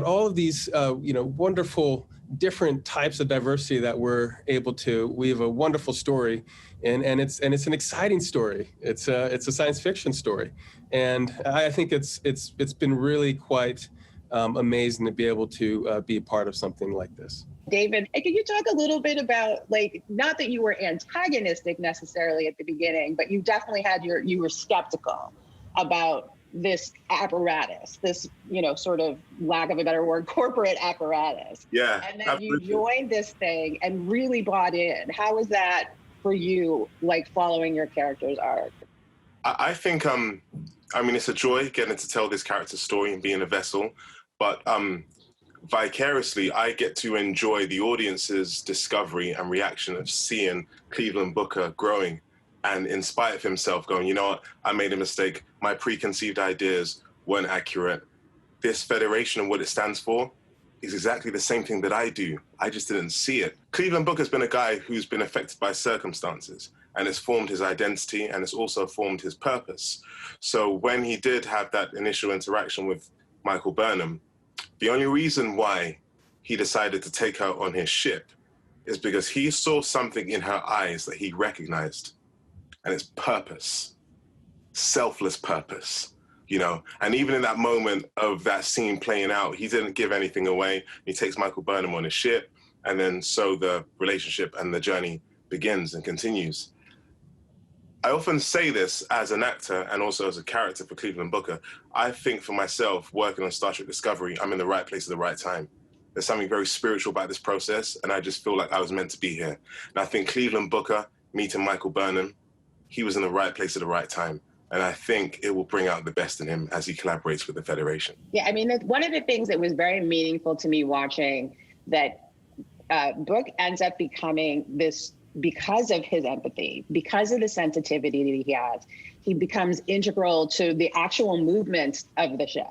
all of these, wonderful different types of diversity that we're able to weave a wonderful story, and it's an exciting story. It's a science fiction story, and I think it's been really quite amazing to be able to be a part of something like this. David, can you talk a little bit about, not that you were antagonistic necessarily at the beginning, but you definitely you were skeptical about this apparatus, this, sort of, lack of a better word, corporate apparatus. Yeah. And then you joined this thing and really bought in. How was that for you, following your character's arc? I think, it's a joy getting to tell this character's story and being a vessel, but vicariously, I get to enjoy the audience's discovery and reaction of seeing Cleveland Booker growing, and in spite of himself going, you know what, I made a mistake. My preconceived ideas weren't accurate. This federation and what it stands for is exactly the same thing that I do. I just didn't see it. Cleveland Booker's been a guy who's been affected by circumstances, and it's formed his identity, and it's also formed his purpose. So when he did have that initial interaction with Michael Burnham, the only reason why he decided to take her on his ship is because he saw something in her eyes that he recognized, and it's purpose, selfless purpose. You know, and even in that moment of that scene playing out, he didn't give anything away. He takes Michael Burnham on his ship, and then so the relationship and the journey begins and continues. I often say this as an actor and also as a character for Cleveland Booker. I think for myself, working on Star Trek Discovery, I'm in the right place at the right time. There's something very spiritual about this process, and I just feel like I was meant to be here. And I think Cleveland Booker, meeting Michael Burnham, he was in the right place at the right time. And I think it will bring out the best in him as he collaborates with the Federation. Yeah, I mean, one of the things that was very meaningful to me watching that Book ends up becoming this, because of his empathy, because of the sensitivity that he has, he becomes integral to the actual movement of the ship.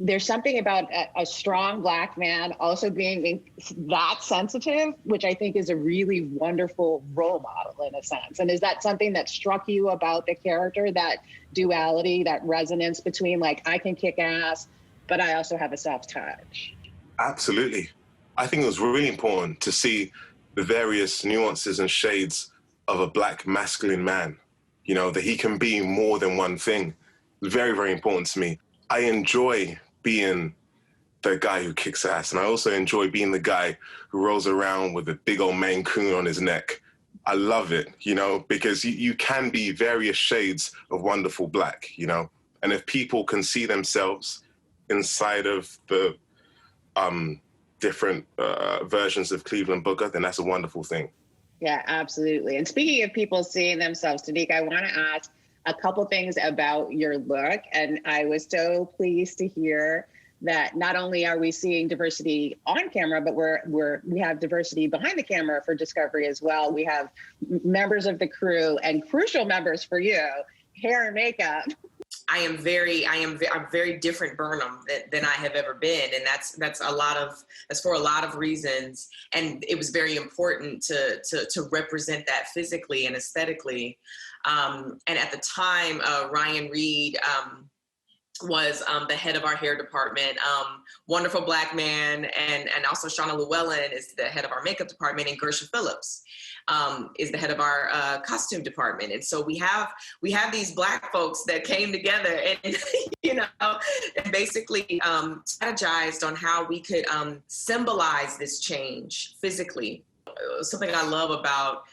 There's something about a strong Black man also being that sensitive, which I think is a really wonderful role model in a sense. And is that something that struck you about the character, that duality, that resonance between like, I can kick ass, but I also have a soft touch? Absolutely. I think it was really important to see the various nuances and shades of a Black masculine man, you know, that he can be more than one thing. Very, very important to me. I enjoy being the guy who kicks ass, and I also enjoy being the guy who rolls around with a big old Maine Coon on his neck. I love it, you know, because you can be various shades of wonderful Black, you know, and if people can see themselves inside of the different versions of Cleveland Booker, then that's a wonderful thing. Yeah, absolutely. And speaking of people seeing themselves, Sadiq, I want to ask a couple things about your look. And I was so pleased to hear that not only are we seeing diversity on camera, but we have diversity behind the camera for Discovery as well. We have members of the crew and crucial members for you, hair and makeup. I'm very different Burnham than I have ever been. And that's for a lot of reasons. And it was very important to represent that physically and aesthetically. And at the time, Ryan Reed was the head of our hair department, wonderful Black man, and also Shauna Llewellyn is the head of our makeup department, and Gersha Phillips is the head of our costume department. And so we have these Black folks that came together and, you know, and basically strategized on how we could symbolize this change physically. Something I love about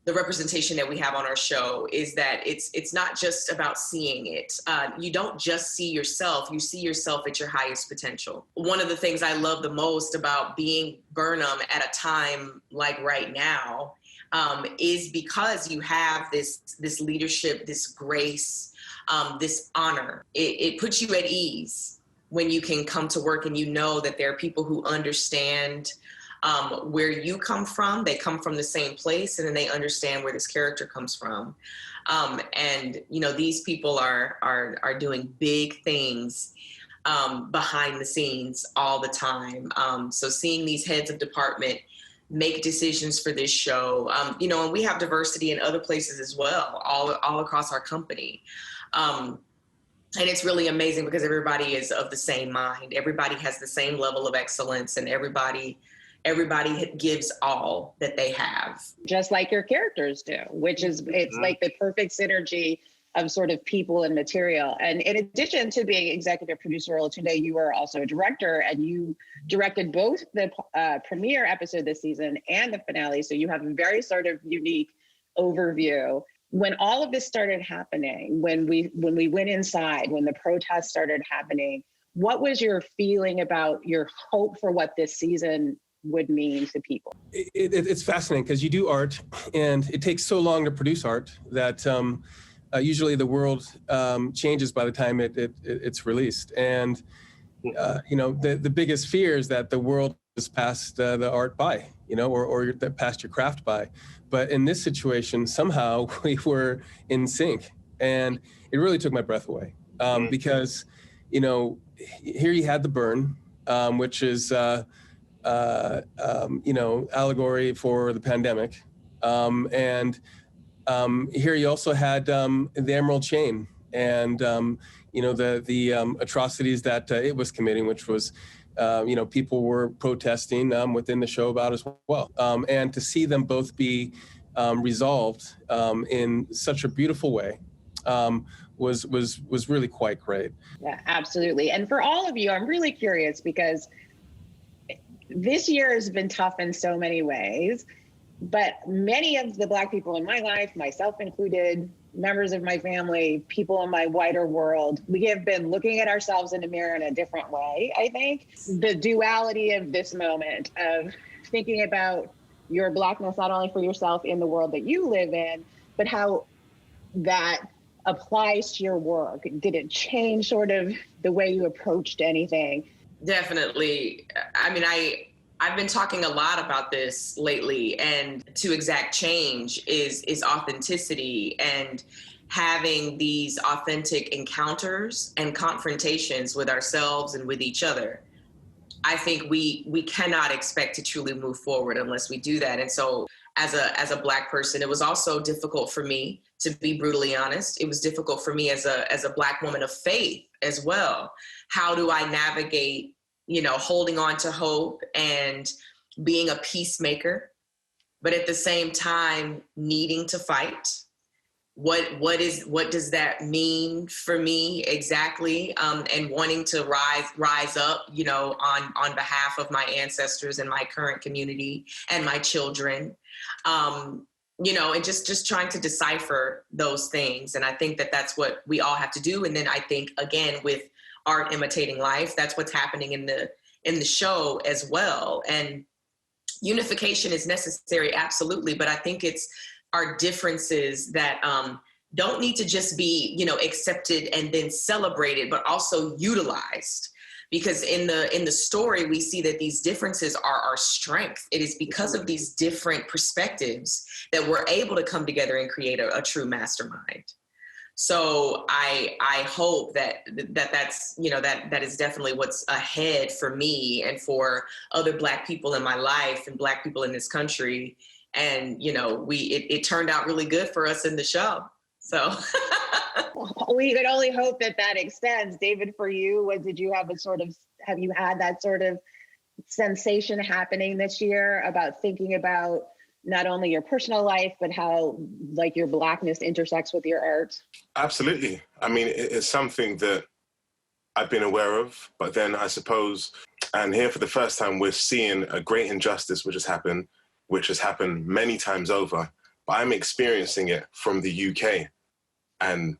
the representation that we have on our show is that it's not just about seeing it. You don't just see yourself, you see yourself at your highest potential. One of the things I love the most about being Burnham at a time like right now is because you have this leadership, this grace, this honor. It puts you at ease when you can come to work and you know that there are people who understand where you come from. They come from the same place, and then they understand where this character comes from. And you know, these people are doing big things behind the scenes all the time. So seeing these heads of department make decisions for this show, you know, and we have diversity in other places as well, all across our company. And it's really amazing because everybody is of the same mind. Everybody has the same level of excellence, and everybody gives all that they have. Just like your characters do, which is, it's like the perfect synergy of sort of people and material. And in addition to being executive producer, today you are also a director, and you directed both the premiere episode this season and the finale. So you have a very sort of unique overview. When all of this started happening, when we went inside, when the protests started happening, what was your feeling about your hope for what this season would mean to people? It's fascinating because you do art, and it takes so long to produce art that usually the world changes by the time it's released. And the biggest fear is that the world has passed the art by, or that passed your craft by. But in this situation, somehow we were in sync, and it really took my breath away because, here you had the burn, which is, allegory for the pandemic, and here you also had the Emerald Chain, and the atrocities that it was committing, which was, people were protesting within the show about as well, and to see them both be resolved in such a beautiful way was really quite great. Yeah, absolutely. And for all of you, I'm really curious because this year has been tough in so many ways, but many of the Black people in my life, myself included, members of my family, people in my wider world, we have been looking at ourselves in the mirror in a different way, I think. The duality of this moment of thinking about your Blackness, not only for yourself in the world that you live in, but how that applies to your work. Did it change sort of the way you approached anything? Definitely. I mean, I've been talking a lot about this lately, and to exact change is authenticity, and having these authentic encounters and confrontations with ourselves and with each other. I think we cannot expect to truly move forward unless we do that. And so as a Black person, it was also difficult for me, to be brutally honest. It was difficult for me as a Black woman of faith as well. How do I navigate, holding on to hope and being a peacemaker, but at the same time needing to fight? What does that mean for me exactly? And wanting to rise up, on behalf of my ancestors and my current community and my children, and just trying to decipher those things. And I think that that's what we all have to do. And then I think, again, with art imitating life, that's what's happening in the show as well. And unification is necessary, absolutely. But I think it's our differences that don't need to just be, accepted and then celebrated, but also utilized. Because in the story, we see that these differences are our strength. It is because of these different perspectives that we're able to come together and create a true mastermind. So I hope that's, that is definitely what's ahead for me and for other Black people in my life and Black people in this country. And, it turned out really good for us in the show. So we could only hope that extends. David, for you, have you had that sort of sensation happening this year about thinking about not only your personal life, but how your Blackness intersects with your art? Absolutely. I mean, it's something that I've been aware of, but then I suppose, and here for the first time, we're seeing a great injustice which has happened many times over, but I'm experiencing it from the UK. And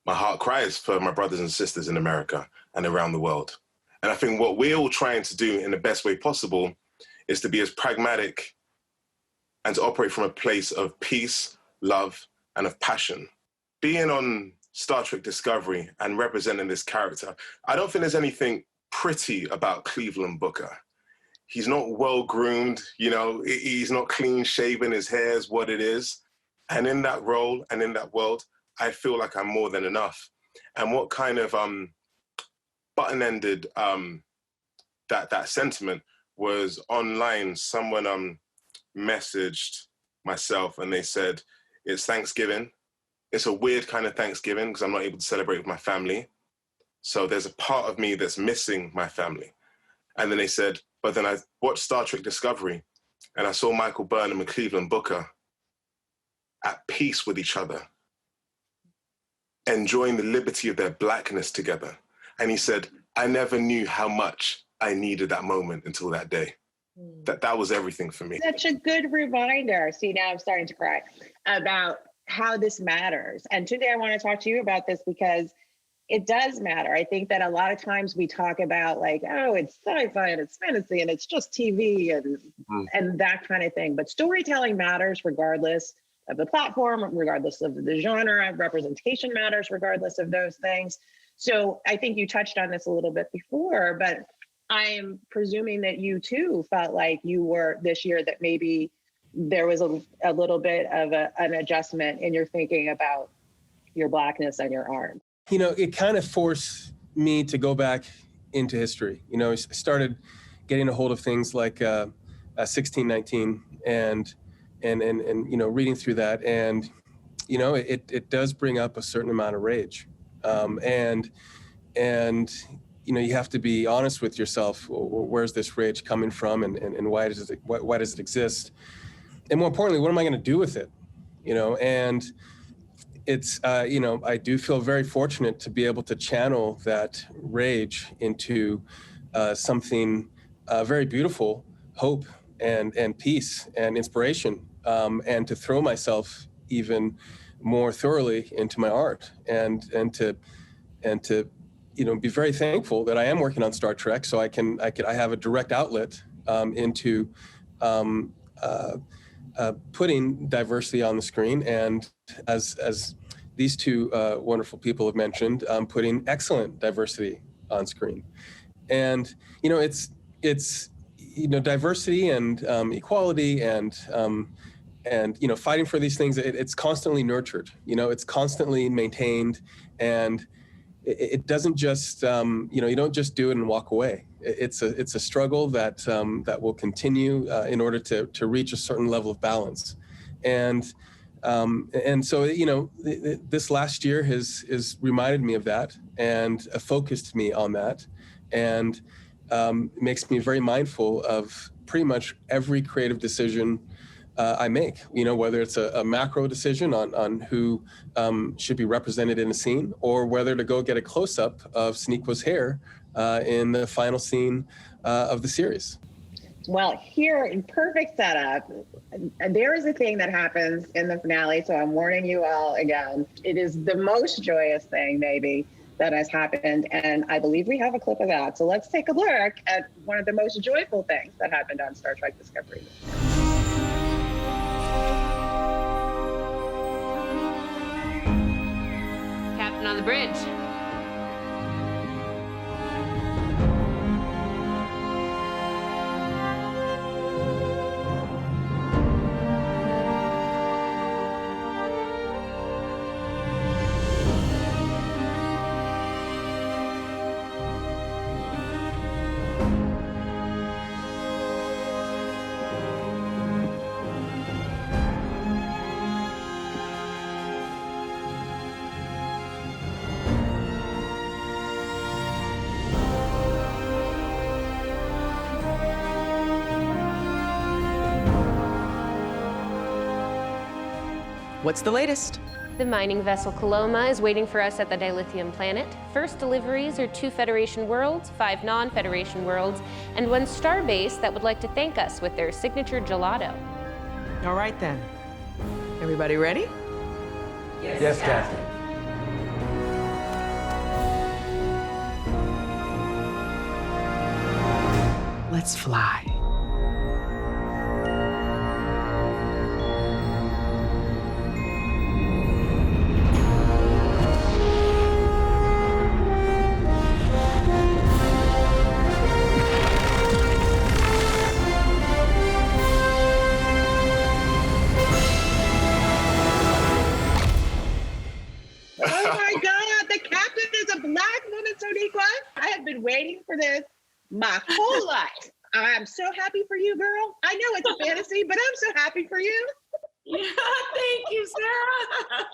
my heart cries for my brothers and sisters in America and around the world. And I think what we're all trying to do in the best way possible is to be as pragmatic and to operate from a place of peace, love, and of passion. Being on Star Trek Discovery and representing this character, I don't think there's anything pretty about Cleveland Booker. He's not well-groomed, he's not clean-shaven, his hair is what it is. And in that role and in that world, I feel like I'm more than enough. And what kind of button-ended that sentiment was online. Someone messaged myself and they said, it's Thanksgiving. It's a weird kind of Thanksgiving because I'm not able to celebrate with my family. So there's a part of me that's missing my family. And then they said, but then I watched Star Trek Discovery and I saw Michael Burnham and Cleveland Booker at peace with each other, enjoying the liberty of their Blackness together. And he said, I never knew how much I needed that moment until that day. That was everything for me. Such a good reminder. See, now I'm starting to cry about how this matters. And today I want to talk to you about this because it does matter. I think that a lot of times we talk about it's sci-fi and it's fantasy and it's just TV and that kind of thing. But storytelling matters regardless of the platform, regardless of the genre. Representation matters regardless of those things. So I think you touched on this a little bit before, but I'm presuming that you too felt like you were this year that maybe there was a little bit of an adjustment in your thinking about your Blackness and your art. You know, it kind of forced me to go back into history. You know, I started getting a hold of things like 1619 and you know, reading through that, and you know, it does bring up a certain amount of rage, and you know, you have to be honest with yourself. Where's this rage coming from, and why does it exist? And more importantly, what am I going to do with it? You know, and it's, you know, I do feel very fortunate to be able to channel that rage into something very beautiful, hope and peace and inspiration, and to throw myself even more thoroughly into my art, and to you know, be very thankful that I am working on Star Trek, so I have a direct outlet into putting diversity on the screen, and as these two wonderful people have mentioned, putting excellent diversity on screen. And you know, it's you know, diversity and equality and you know, fighting for these things. It's constantly nurtured. You know, it's constantly maintained, and it doesn't just you know, you don't just do it and walk away. It's a struggle that will continue in order to reach a certain level of balance, and so, you know, this last year has reminded me of that, and focused me on that, and makes me very mindful of pretty much every creative decision I make, you know, whether it's a macro decision on who should be represented in a scene, or whether to go get a close-up of Soneqa's hair in the final scene of the series. Well, here in perfect setup, there is a thing that happens in the finale, so I'm warning you all again. It is the most joyous thing, maybe, that has happened, and I believe we have a clip of that. So let's take a look at one of the most joyful things that happened on Star Trek Discovery. Captain on the bridge. What's the latest? The mining vessel Coloma is waiting for us at the dilithium planet. First deliveries are 2 Federation worlds, 5 non-Federation worlds, and 1 star base that would like to thank us with their signature gelato. All right then. Everybody ready? Yes, Captain. Let's fly. Waiting for this my whole life. I'm so happy for you, girl. I know it's a fantasy, but I'm so happy for you. Yeah, thank you, Sarah.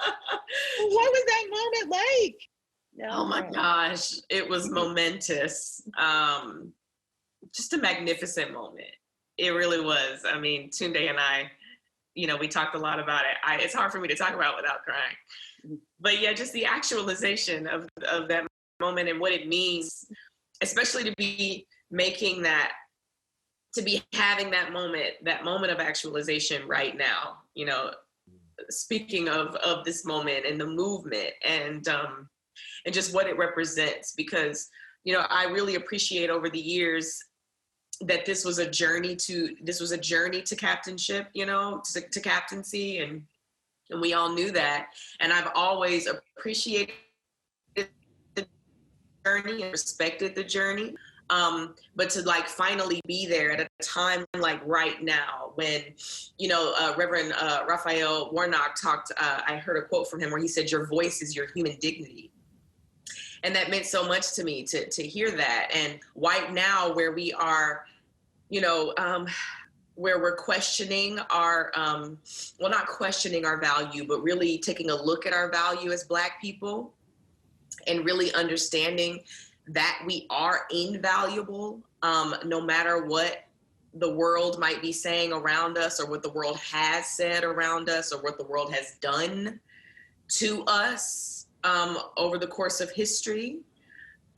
What was that moment like? Oh my gosh, it was momentous. Just a magnificent moment. It really was. I mean, Tunde and I, you know, we talked a lot about it. It's hard for me to talk about without crying. But yeah, just the actualization of that moment and what it means, especially to be making that, to be having that moment of actualization right now, you know, speaking of this moment and the movement and just what it represents, because, you know, I really appreciate over the years that this was a journey to captainship, you know, to captaincy, and we all knew that. And I've always appreciated journey and respected the journey. But to like finally be there at a time like right now when, you know, Reverend Raphael Warnock talked, I heard a quote from him where he said, "Your voice is your human dignity." And that meant so much to me to hear that. And right now where we are, you know, where we're questioning our, well, not questioning our value, but really taking a look at our value as Black people and really understanding that we are invaluable, no matter what the world might be saying around us or what the world has said around us or what the world has done to us over the course of history.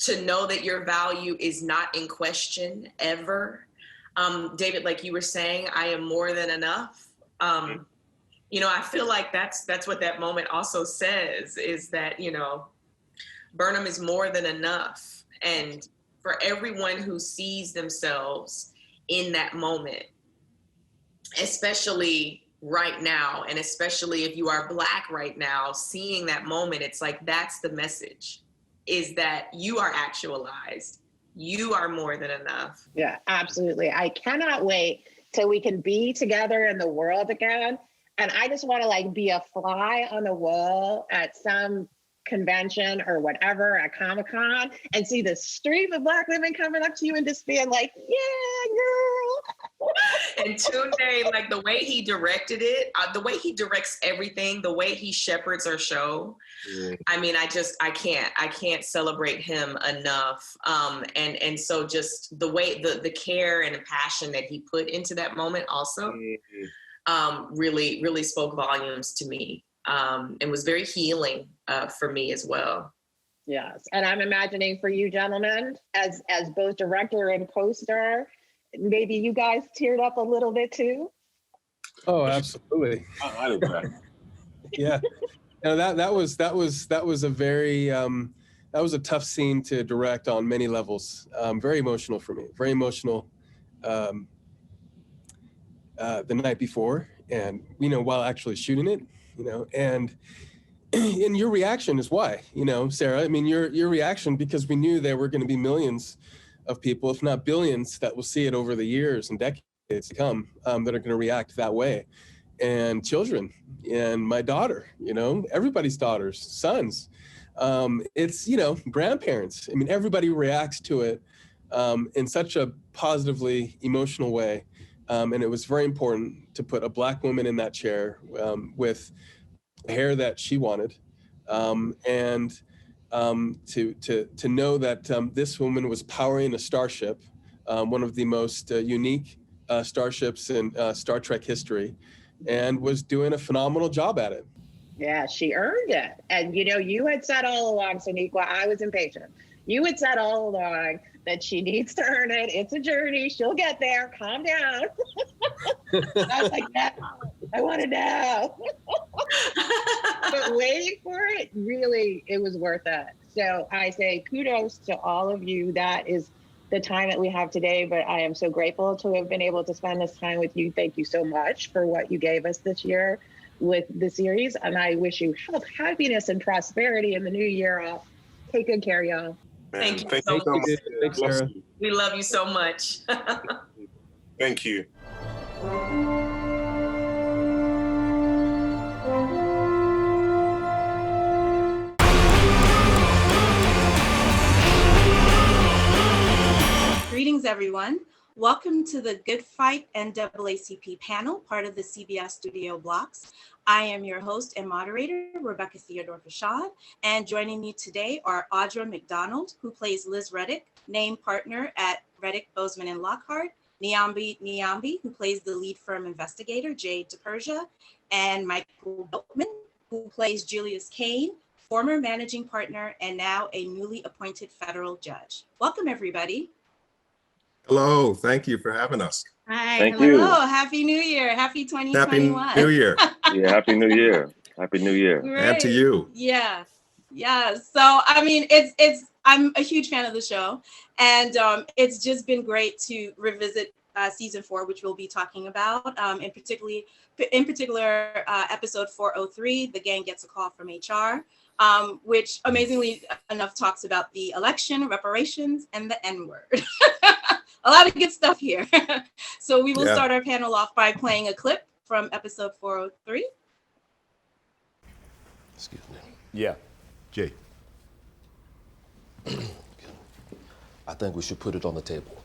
To know that your value is not in question ever. David, like you were saying, I am more than enough. You know, I feel like that's what that moment also says, is that, you know, Burnham is more than enough. And for everyone who sees themselves in that moment, especially right now, and especially if you are Black right now, seeing that moment, it's like, that's the message, is that you are actualized. You are more than enough. Yeah, absolutely. I cannot wait till we can be together in the world again. And I just want to like be a fly on the wall at some convention or whatever at Comic-Con and see the stream of Black women coming up to you and just being like, yeah, girl. And Tunde, like the way he directed it, the way he directs everything, the way he shepherds our show. I mean, I can't celebrate him enough. And so just the way, the care and passion that he put into that moment also really, really spoke volumes to me. And was very healing for me as well. Yes, and I'm imagining for you gentlemen, as both director and co-star, maybe you guys teared up a little bit too. Oh, absolutely. I didn't cry. Yeah, no, that was a very that was a tough scene to direct on many levels. Very emotional for me. Very emotional. The night before, and you know, while actually shooting it, you know, and your reaction is why, you know, Sarah. I mean, your reaction, because we knew there were going to be millions of people, if not billions, that will see it over the years and decades to come, that are going to react that way. And children, and my daughter, you know, everybody's daughters, sons. It's, you know, grandparents. I mean, everybody reacts to it in such a positively emotional way. And it was very important to put a Black woman in that chair with the hair that she wanted, and to know that this woman was powering a starship, one of the most unique starships in Star Trek history, and was doing a phenomenal job at it. Yeah, she earned it. And you know, you had said all along, Sonequa, I was impatient. You had said all along that she needs to earn it. It's a journey. She'll get there. Calm down. I was like, no, I want it now. But waiting for it, really, it was worth it. So I say kudos to all of you. That is the time that we have today, but I am so grateful to have been able to spend this time with you. Thank you so much for what you gave us this year with the series. And I wish you health, happiness, and prosperity in the new year. Take good care, y'all. Thank you so much. Thanks, Sarah. We love you so much. Thank you. Greetings, everyone. Welcome to the Good Fight NAACP panel, part of the CBS Studio Blocks. I am your host and moderator, Rebecca Theodore Fashad, and joining me today are Audra McDonald, who plays Liz Reddick, named partner at Reddick, Bozeman, and Lockhart, Nyambi, who plays the lead firm investigator, Jade DePersia, and Michael Beltman, who plays Julius Kane, former managing partner and now a newly appointed federal judge. Welcome, everybody. Hello, thank you for having us. Hi, Thank hello, you. Happy New Year, happy 2021. Happy New Year. Yeah, Happy New Year. Happy New Year. And to you. Yeah. So, I mean, I'm a huge fan of the show, and it's just been great to revisit season 4, which we'll be talking about, in particular, episode 403, The Gang Gets a Call from HR. which amazingly enough talks about the election, reparations, and the N-word. A lot of good stuff here. So we will start our panel off by playing a clip from episode 403. Excuse me. Yeah. Jay. I think we should put it on the table.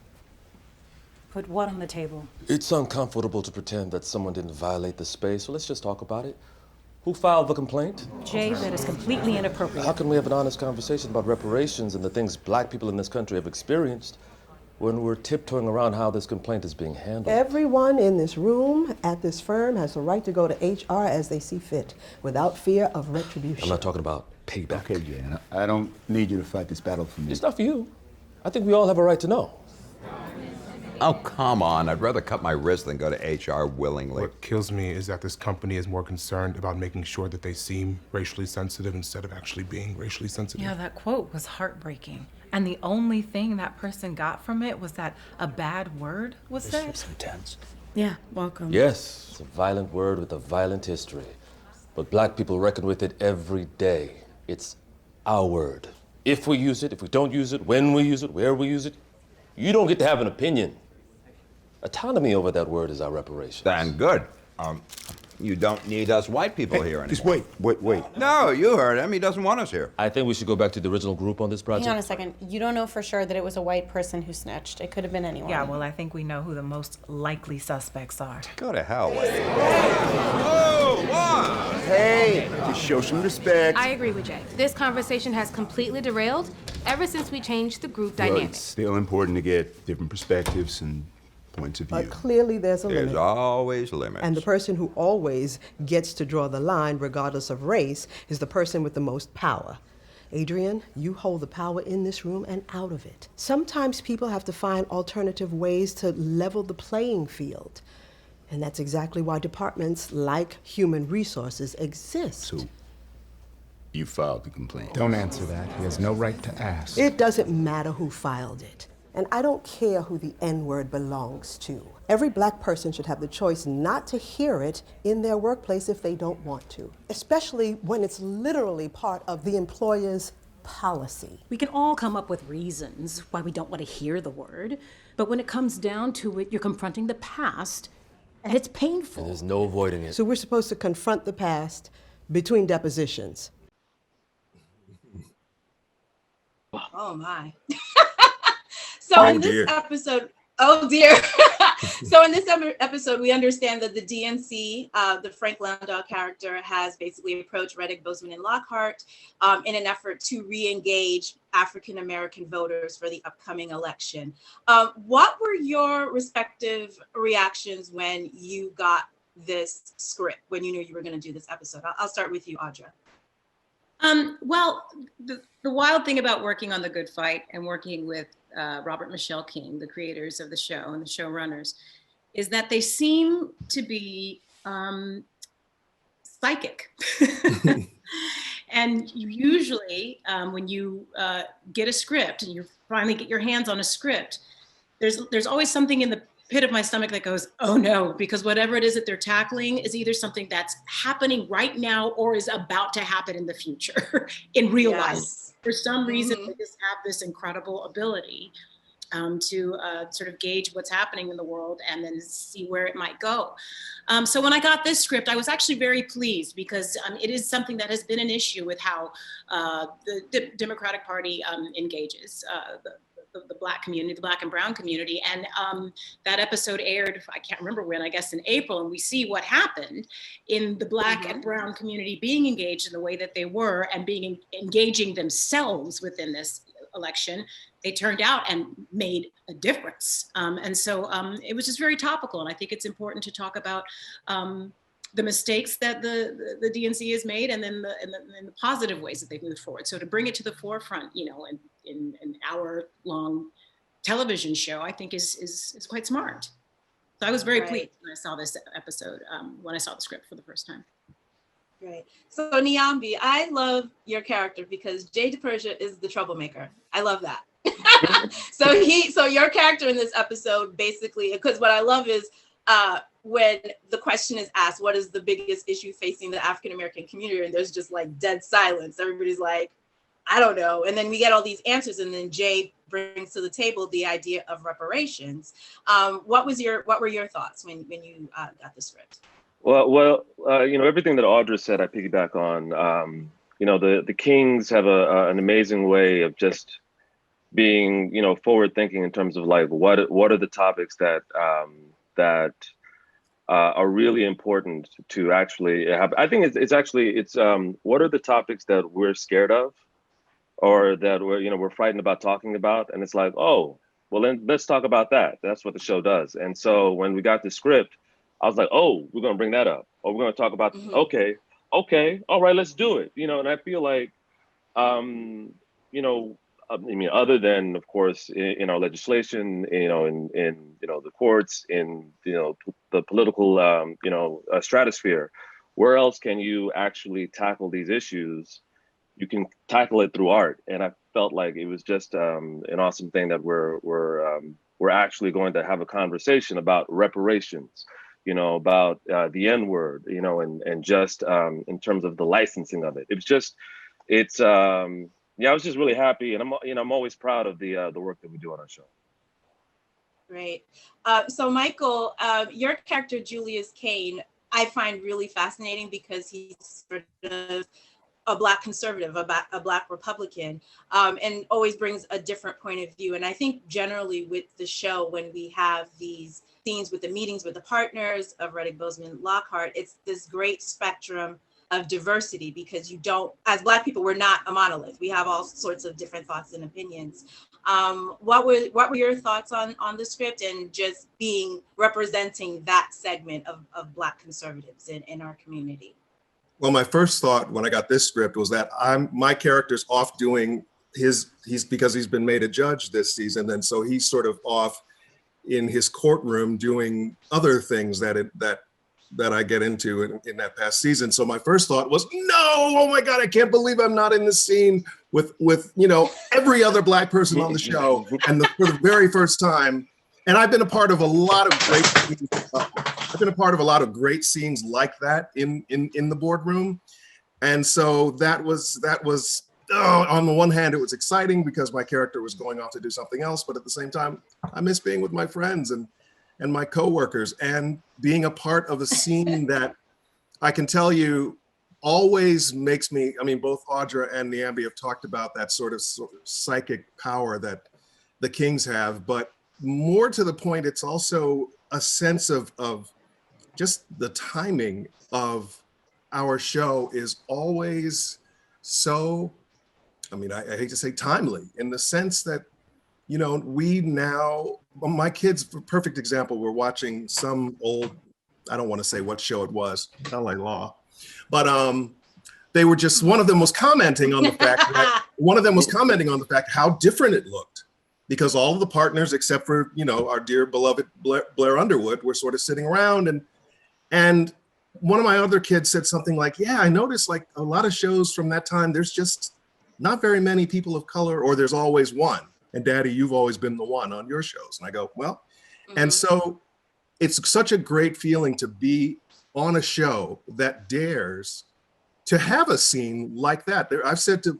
Put what on the table? It's uncomfortable to pretend that someone didn't violate the space, so let's just talk about it. Who filed the complaint? Jay, that is completely inappropriate. How can we have an honest conversation about reparations and the things black people in this country have experienced when we're tiptoeing around how this complaint is being handled? Everyone in this room at this firm has the right to go to HR as they see fit, without fear of retribution. I'm not talking about payback. Okay, Jay, I don't need you to fight this battle for me. It's not for you. I think we all have a right to know. Oh, come on. I'd rather cut my wrist than go to HR willingly. What kills me is that this company is more concerned about making sure that they seem racially sensitive instead of actually being racially sensitive. Yeah, that quote was heartbreaking. And the only thing that person got from it was that a bad word was said. It's intense. Yeah, welcome. Yes, it's a violent word with a violent history. But black people reckon with it every day. It's our word. If we use it, if we don't use it, when we use it, where we use it, you don't get to have an opinion. Autonomy over that word is our reparations. Then good. You don't need us white people here anymore. Just wait. No, you heard him. He doesn't want us here. I think we should go back to the original group on this project. Hang on a second. You don't know for sure that it was a white person who snitched. It could have been anyone. Yeah, well, I think we know who the most likely suspects are. Go to hell. Hey, just show some respect. I agree with Jay. This conversation has completely derailed ever since we changed the group dynamic. It's still important to get different perspectives and points of view. But clearly there's a limit. There's always limits. And the person who always gets to draw the line, regardless of race, is the person with the most power. Adrian, you hold the power in this room and out of it. Sometimes people have to find alternative ways to level the playing field. And that's exactly why departments like Human Resources exist. So, you filed the complaint. Don't answer that. He has no right to ask. It doesn't matter who filed it. And I don't care who the N-word belongs to. Every black person should have the choice not to hear it in their workplace if they don't want to, especially when it's literally part of the employer's policy. We can all come up with reasons why we don't want to hear the word, but when it comes down to it, you're confronting the past, and it's painful. And there's no avoiding it. So we're supposed to confront the past between depositions. Oh my. So in this episode, oh dear. So in this episode, we understand that the DNC, the Frank Landau character, has basically approached Reddick, Bozeman, and Lockhart in an effort to re-engage African-American voters for the upcoming election. What were your respective reactions when you got this script, when you knew you were going to do this episode? I'll start with you, Audra. Well, the wild thing about working on The Good Fight and working with Robert and Michelle King, the creators of the show and the showrunners, is that they seem to be psychic. And usually when you get a script and you finally get your hands on a script, there's always something in the pit of my stomach that goes, oh no, because whatever it is that they're tackling is either something that's happening right now or is about to happen in the future in real life. For some reason, they just have this incredible ability to sort of gauge what's happening in the world and then see where it might go. So when I got this script, I was actually very pleased because it is something that has been an issue with how the Democratic Party engages the Black community, the Black and Brown community. And that episode aired, I can't remember when, I guess in April, and we see what happened in the Black and Brown community being engaged in the way that they were and being engaging themselves within this election. They turned out and made a difference. And so it was just very topical. And I think it's important to talk about the mistakes that the DNC has made and then the positive ways that they've moved forward. So to bring it to the forefront, you know, in an hour-long television show, I think is quite smart. So I was very pleased when I saw this episode, when I saw the script for the first time. Right. So Nyambi, I love your character because Jay DePersia is the troublemaker. I love that. So your character in this episode, basically, because what I love is when the question is asked, what is the biggest issue facing the African-American community? And there's just like dead silence. Everybody's like, I don't know. And then we get all these answers. And then Jay brings to the table the idea of reparations. What were your thoughts when you got the script? Well, everything that Audra said, I piggyback on. The Kings have an amazing way of just being, forward thinking in terms of like what are the topics that are really important to actually have. I think it's what are the topics that we're scared of, or that we're frightened about talking about, and it's like, oh, well then let's talk about that. That's what the show does. And so when we got the script, I was like, oh, we're gonna bring that up, or we're gonna talk about okay, all right, let's do it. And I feel like other than, of course, in our legislation, in the courts, in the political stratosphere, where else can you actually tackle these issues? You can tackle it through art, and I felt like it was just an awesome thing that we're actually going to have a conversation about reparations, about the N-word, and just in terms of the licensing of it. I was just really happy, and I'm always proud of the work that we do on our show. Great. So Michael, your character Julius Kane, I find really fascinating because he's sort of a Black conservative, a Black Republican, and always brings a different point of view. And I think generally with the show, when we have these scenes with the meetings with the partners of Reddick, Bozeman, Lockhart, it's this great spectrum of diversity, because as Black people, we're not a monolith. We have all sorts of different thoughts and opinions. What were your thoughts on the script and just representing that segment of Black conservatives in our community? Well, my first thought when I got this script was that my character's off doing because he's been made a judge this season, and so he's sort of off in his courtroom doing other things that I get into in that past season. So my first thought was, no, oh my God, I can't believe I'm not in the scene with every other Black person on the show, and for the very first time. And I've been a part of a lot of great scenes. I've been a part of a lot of great scenes like that in the boardroom. And so that was on the one hand, it was exciting because my character was going off to do something else, but at the same time, I miss being with my friends and my coworkers, and being a part of a scene that I can tell you always makes me, both Audra and Niambi have talked about that sort of psychic power that the Kings have, but more to the point, it's also a sense of just the timing of our show is always so, I hate to say timely, in the sense that, my kids, for perfect example, were watching some old, I don't want to say what show it was, not like law, but they were just, one of them was commenting on the fact how different it looked, because all of the partners, except for, our dear beloved Blair Underwood, were sort of sitting around, and one of my other kids said something like, yeah, I noticed like a lot of shows from that time, there's just not very many people of color, or there's always one. And Daddy, you've always been the one on your shows. And I go, well, and so it's such a great feeling to be on a show that dares to have a scene like that. I've said to,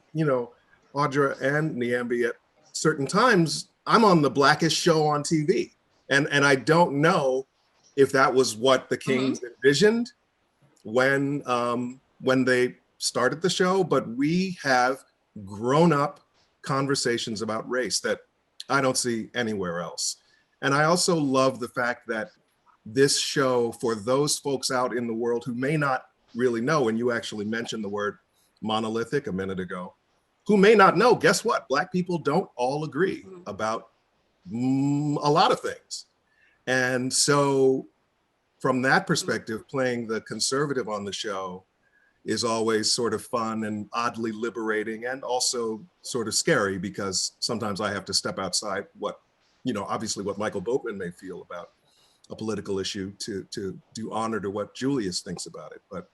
Audra and Niambi at certain times, I'm on the Blackest show on TV. And I don't know if that was what the Kings envisioned when they started the show, but we have grown up conversations about race that I don't see anywhere else. And I also love the fact that this show, for those folks out in the world who may not really know, and you actually mentioned the word monolithic a minute ago, who may not know, guess what? Black people don't all agree about a lot of things. And so from that perspective, playing the conservative on the show is always sort of fun and oddly liberating, and also sort of scary, because sometimes I have to step outside obviously what Michael Boatman may feel about a political issue to do honor to what Julius thinks about it. But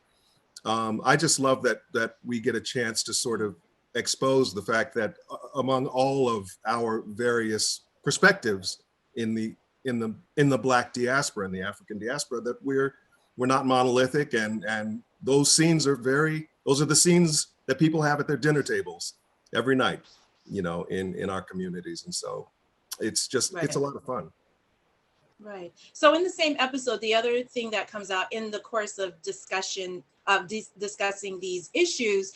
I just love that we get a chance to sort of expose the fact that among all of our various perspectives in in the Black diaspora, in the African diaspora, that we're not monolithic, and those scenes are those are the scenes that people have at their dinner tables every night, you know, in our communities. And so it's just, it's a lot of fun. Right. So in the same episode, the other thing that comes out in the course of discussion of discussing these issues,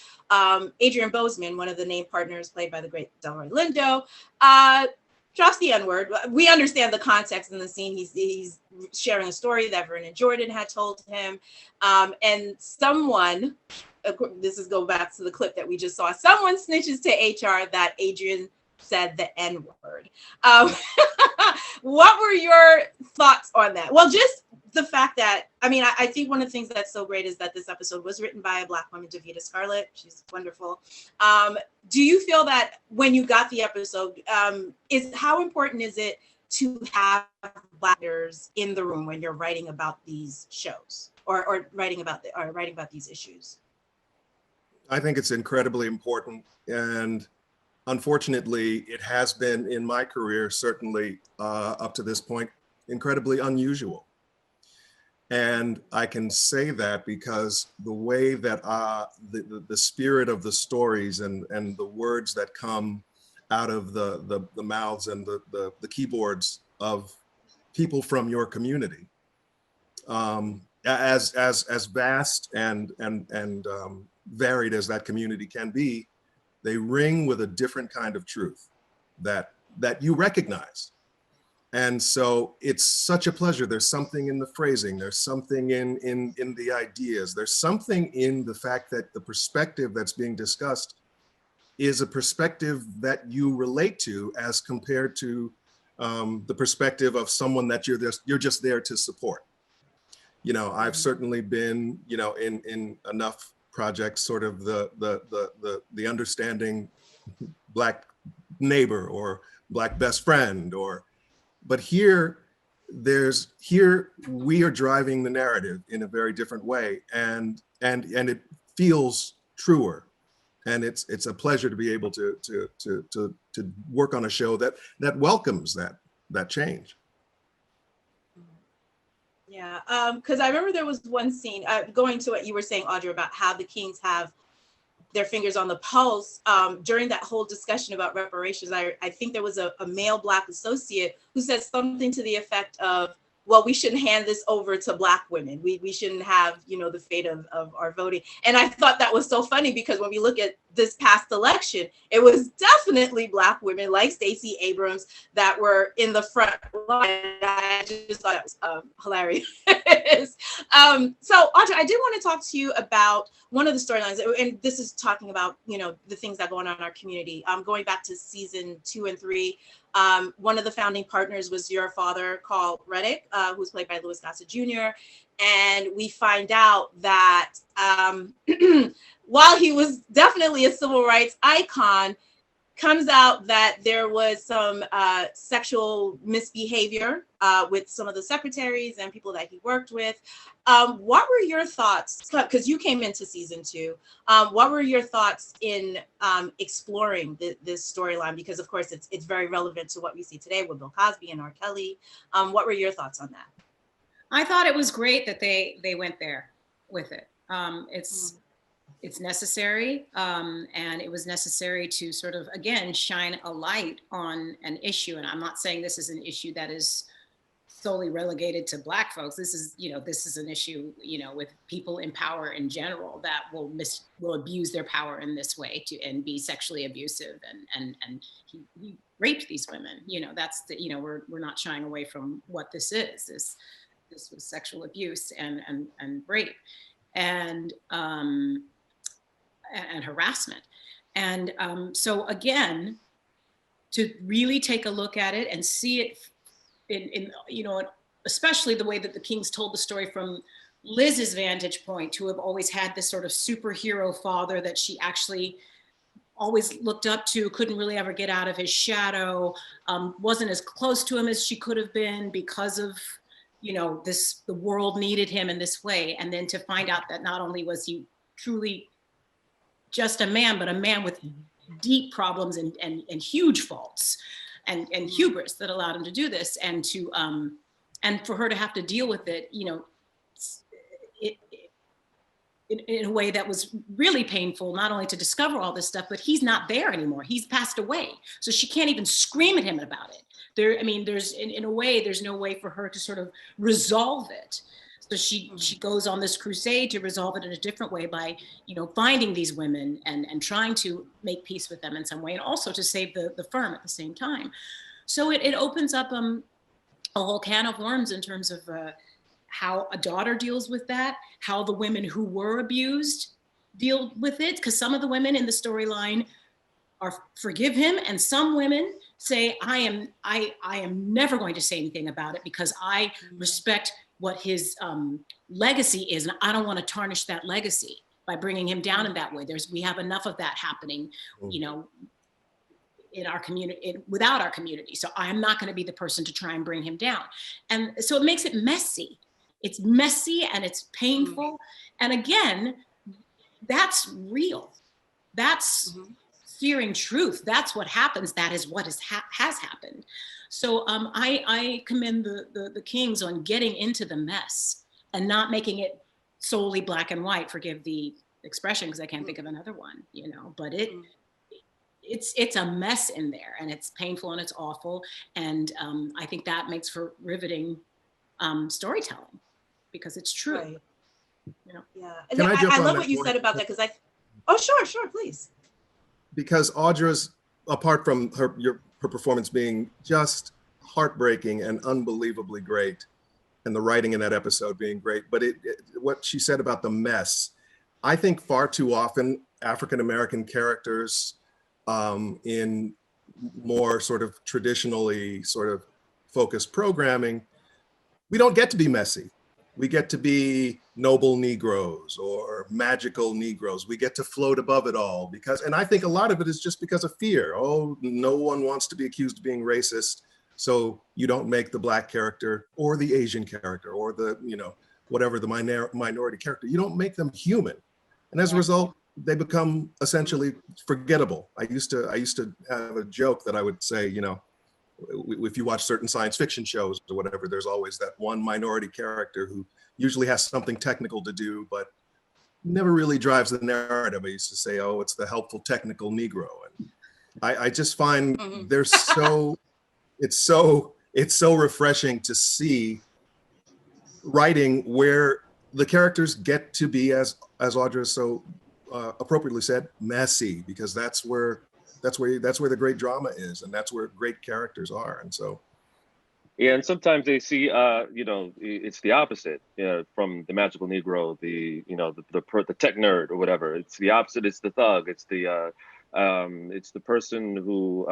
Adrian Bozeman, one of the named partners played by the great Delroy Lindo, drops the N-word. We understand the context in the scene. He's sharing a story that Vernon Jordan had told him. And someone, this is go back to the clip that we just saw, someone snitches to HR that Adrian said the N-word. What were your thoughts on that? Well, just the fact that, I mean, I think one of the things that's so great is that this episode was written by a Black woman, Davida Scarlett. She's wonderful. Do you feel that when you got the episode, how important is it to have Black writers in the room when you're writing about these shows or writing about these issues? I think it's incredibly important, and unfortunately, it has been in my career, certainly up to this point, incredibly unusual. And I can say that because the way that the spirit of the stories and the words that come out of the mouths and the keyboards of people from your community, as vast and varied as that community can be, they ring with a different kind of truth that you recognize. And so it's such a pleasure. There's something in the phrasing, there's something in the ideas, there's something in the fact that the perspective that's being discussed is a perspective that you relate to as compared to the perspective of someone that you're just there to support. You know, I've certainly been, you know, in enough projects, sort of the understanding Black neighbor or Black best friend, but here we are driving the narrative in a very different way, and it feels truer, and it's a pleasure to be able to work on a show that welcomes that change. Yeah, because I remember there was one scene, going to what you were saying, Audra, about how the Kings have their fingers on the pulse. During that whole discussion about reparations, I think there was a male Black associate who said something to the effect of, well, we shouldn't hand this over to Black women. We shouldn't have, you know, the fate of our voting. And I thought that was so funny because when we look at this past election, it was definitely Black women like Stacey Abrams that were in the front line. I just thought it was hilarious. So Audra, I did want to talk to you about one of the storylines, and this is talking about, you know, the things that go on in our community. Going back to season 2 and 3, one of the founding partners was your father, Carl Reddick, who's played by Louis Gossett Jr. And we find out that while he was definitely a civil rights icon, comes out that there was some sexual misbehavior with some of the secretaries and people that he worked with. What were your thoughts? Because you came into season 2. What were your thoughts in exploring this storyline? Because of course it's very relevant to what we see today with Bill Cosby and R. Kelly. What were your thoughts on that? I thought it was great that they went there with it. It's necessary, and it was necessary to sort of, again, shine a light on an issue. And I'm not saying this is an issue that is solely relegated to Black folks. This is, you know, this is an issue, you know, with people in power in general that will abuse their power in this way and be sexually abusive. And he raped these women. You know, that's the, you know, we're not shying away from what this is. This was sexual abuse and rape and harassment. And so again, to really take a look at it and see it in you know, especially the way that the Kings told the story from Liz's vantage point, to have always had this sort of superhero father that she actually always looked up to, couldn't really ever get out of his shadow, wasn't as close to him as she could have been because of, you know, the world needed him in this way. And then to find out that not only was he truly just a man, but a man with deep problems and huge faults. and hubris that allowed him to do this, and for her to have to deal with it, in a way that was really painful, not only to discover all this stuff, but he's not there anymore. He's passed away. So she can't even scream at him about it. There's in a way, there's no way for her to sort of resolve it. So she goes on this crusade to resolve it in a different way by, finding these women and trying to make peace with them in some way, and also to save the firm at the same time. So it opens up a whole can of worms in terms of how a daughter deals with that, how the women who were abused deal with it, because some of the women in the storyline forgive him, and some women say, I am never going to say anything about it because I respect what his legacy is, and I don't want to tarnish that legacy by bringing him down in that way. We have enough of that happening, in our community, without our community. So I'm not going to be the person to try and bring him down. And so it makes it messy. It's messy and it's painful. And again, that's real. That's searing truth. That's what happens. That is what has happened. So I commend the Kings on getting into the mess and not making it solely black and white. Forgive the expression, because I can't think of another one, but it's a mess in there, and it's painful and it's awful. And I think that makes for riveting storytelling, because it's true. Right. Yeah. And I love what you said about that, because oh, sure, please. Because Audra's, apart from her performance being just heartbreaking and unbelievably great, and the writing in that episode being great, but what she said about the mess, I think far too often African-American characters in more sort of traditionally sort of focused programming, we don't get to be messy. We get to be noble Negroes or magical Negroes. We get to float above it all and I think a lot of it is just because of fear. Oh, no one wants to be accused of being racist. So you don't make the Black character or the Asian character or the, whatever the minority character, you don't make them human. And as a result, they become essentially forgettable. I used to have a joke that I would say, if you watch certain science fiction shows or whatever, there's always that one minority character who usually has something technical to do, but never really drives the narrative. I used to say, oh, it's the helpful technical Negro. And I just find it's so refreshing to see writing where the characters get to be, as Audra so appropriately said, messy, because that's where the great drama is, and that's where great characters are. And so, yeah, and sometimes they see, it's the opposite, from the magical Negro, the tech nerd or whatever. It's the opposite. It's the thug. It's the person who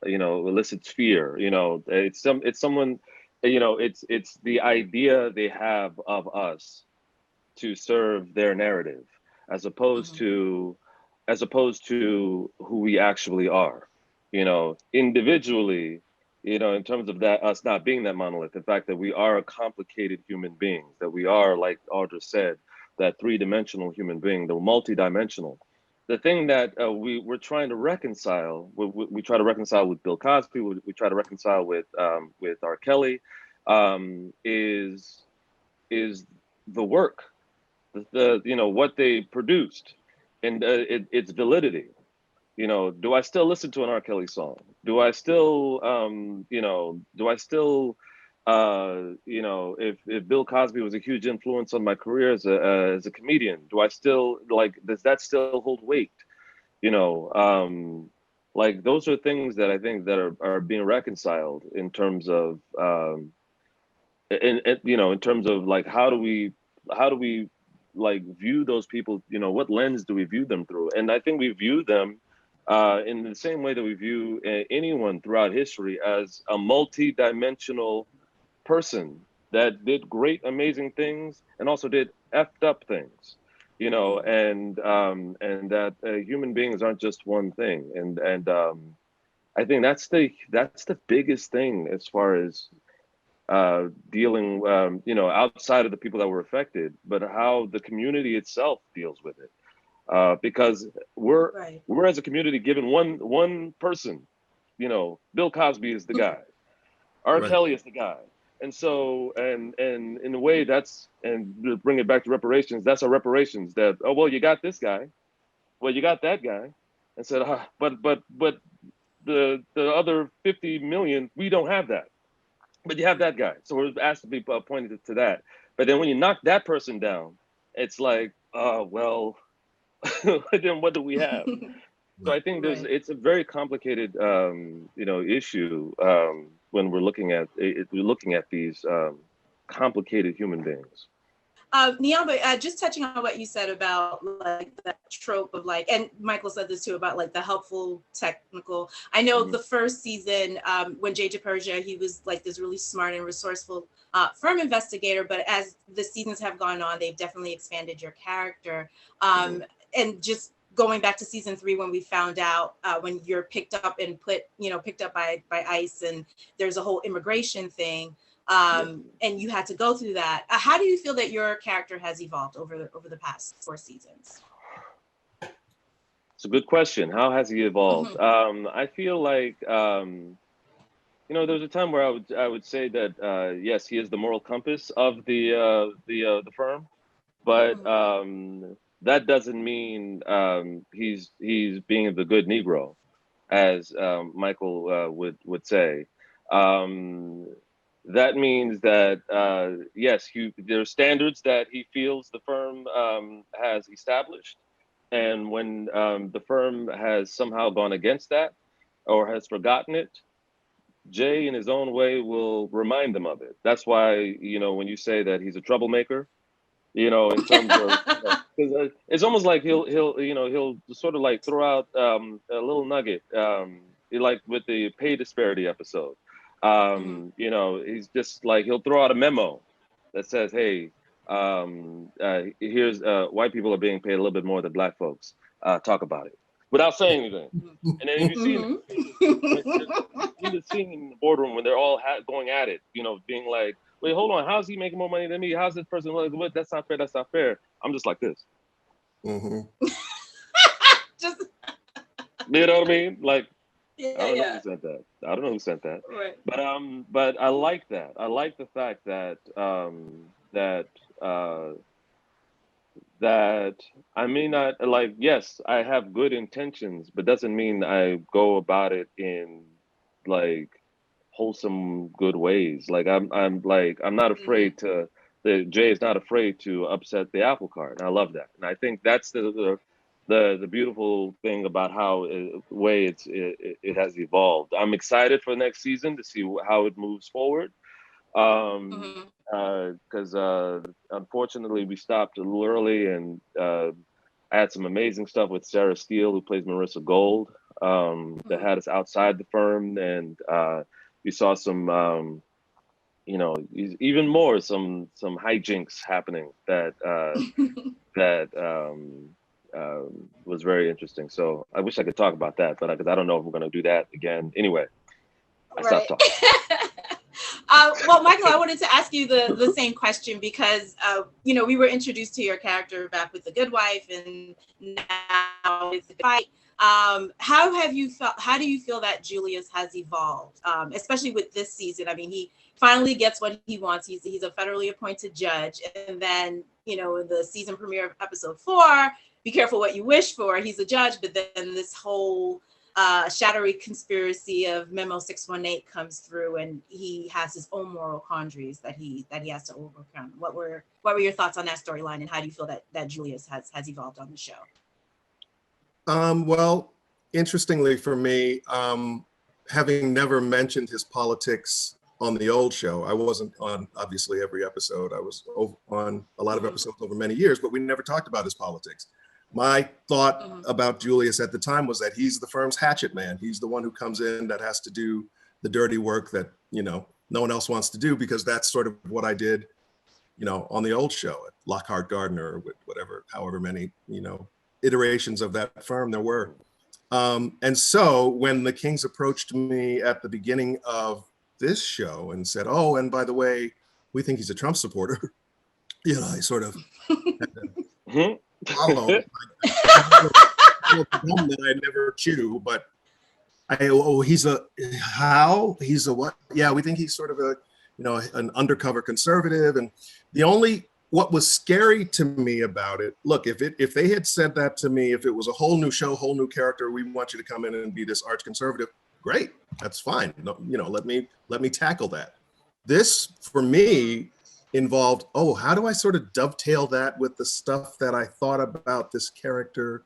elicits fear. It's someone. It's the idea they have of us to serve their narrative, as opposed to who we actually are, individually, in terms of that, us not being that monolith, the fact that we are a complicated human being, that we are, like Audra said, that three-dimensional human being, the multi-dimensional. The thing that we're trying to reconcile, we try to reconcile with Bill Cosby, we try to reconcile with R. Kelly, is the work, what they produced, and its validity. Do I still listen to an R. Kelly song? Do I still, if Bill Cosby was a huge influence on my career as a comedian, do I still, does that still hold weight? Those are things that I think that are being reconciled in terms of, in terms of how do we view those people, what lens do we view them through? And I think we view them in the same way that we view anyone throughout history, as a multi-dimensional person that did great, amazing things and also did effed up things, and that human beings aren't just one thing. And I think that's the biggest thing as far as dealing, outside of the people that were affected, but how the community itself deals with it. Because we're as a community given one person Bill Cosby is the guy. R. Right. Kelly is the guy. And so, and in a way and to bring it back to reparations, that's our reparations that, oh, well, you got this guy. Well, you got that guy. And said, but the other 50 million, we don't have that. But you have that guy. So we're asked to be pointed to that. But then when you knock that person down, it's like, well, then what do we have? So I think it's a very complicated, issue when we're looking at these complicated human beings. Nyamba, just touching on what you said about like that trope of like, and Michael said this too about like the helpful technical. I know the first season when J.J. Persia, he was like this really smart and resourceful firm investigator, but as the seasons have gone on, they've definitely expanded your character. And just going back to season 3, when we found out when you're picked up by ICE and there's a whole immigration thing. And you had to go through that. How do you feel that your character has evolved over the past 4 seasons? It's a good question. How has he evolved? I feel like there's a time where I would say that yes, he is the moral compass of the firm, but that doesn't mean he's being the good Negro, as Michael would say. That means that, yes, there are standards that he feels the firm has established. And when the firm has somehow gone against that or has forgotten it, Jay, in his own way, will remind them of it. That's why, when you say that he's a troublemaker, in terms of, because it's almost like he'll sort of like throw out a little nugget, like with the pay disparity episode. He's just like, he'll throw out a memo that says, hey, here's white people are being paid a little bit more than black folks. Talk about it without saying anything. And then if you see the scene in the boardroom when they're all going at it, being like, wait, hold on, how's he making more money than me? How's this person like, what? That's not fair. That's not fair. I'm just like this. Just you know what I mean? Like, yeah, I don't know who sent that. I don't know who sent that. Right. But I like that. I like the fact that that I may not like. Yes, I have good intentions, but doesn't mean I go about it in like wholesome good ways. Like I'm not afraid to. Jay is not afraid to upset the apple cart, and I love that. And I think that's the beautiful thing about how it has evolved. I'm excited for next season to see how it moves forward. Because unfortunately we stopped a little early, and I had some amazing stuff with Sarah Steele, who plays Marissa Gold, that had us outside the firm, and we saw some even more some hijinks happening that was very interesting. So I wish I could talk about that, but because I don't know if we're going to do that again. Anyway, I stopped talking. Well, Michael, I wanted to ask you the same question because, we were introduced to your character back with The Good Wife and now with The Fight. How do you feel that Julius has evolved, especially with this season? I mean, he finally gets what he wants. He's a federally appointed judge. And then, in the season premiere of episode 4, be careful what you wish for. He's a judge, but then this whole shadowy conspiracy of Memo 618 comes through, and he has his own moral quandaries that he has to overcome. What were your thoughts on that storyline, and how do you feel that Julius has evolved on the show? Well, interestingly for me, having never mentioned his politics on the old show, I wasn't on obviously every episode. I was on a lot of episodes over many years, but we never talked about his politics. My thought about Julius at the time was that he's the firm's hatchet man. He's the one who comes in that has to do the dirty work that, no one else wants to do, because that's sort of what I did, on the old show at Lockhart Gardner, or with however many, iterations of that firm there were. And so when the Kings approached me at the beginning of this show and said, oh, and by the way, we think he's a Trump supporter, I sort of follow that I never chew, but He's a what? Yeah, we think he's sort of a, an undercover conservative. And what was scary to me about it, look, if they had said that to me, if it was a whole new show, whole new character, we want you to come in and be this arch conservative, great, that's fine. No, let me tackle that. This, for me, involved, how do I sort of dovetail that with the stuff that I thought about this character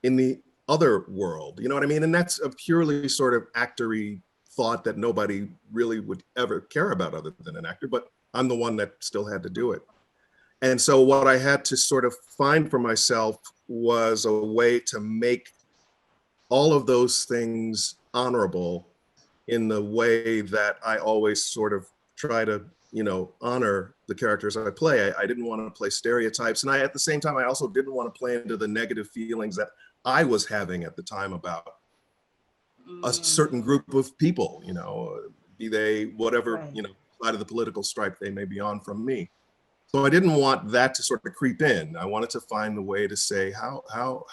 in the other world? You know what I mean? And that's a purely sort of actory thought that nobody really would ever care about other than an actor, but I'm the one that still had to do it. And so what I had to sort of find for myself was a way to make all of those things honorable in the way that I always sort of try to, honor the characters I play. I didn't want to play stereotypes. And at the same time, I also didn't want to play into the negative feelings that I was having at the time about a certain group of people, be they whatever, side of the political stripe they may be on from me. So I didn't want that to sort of creep in. I wanted to find a way to say, how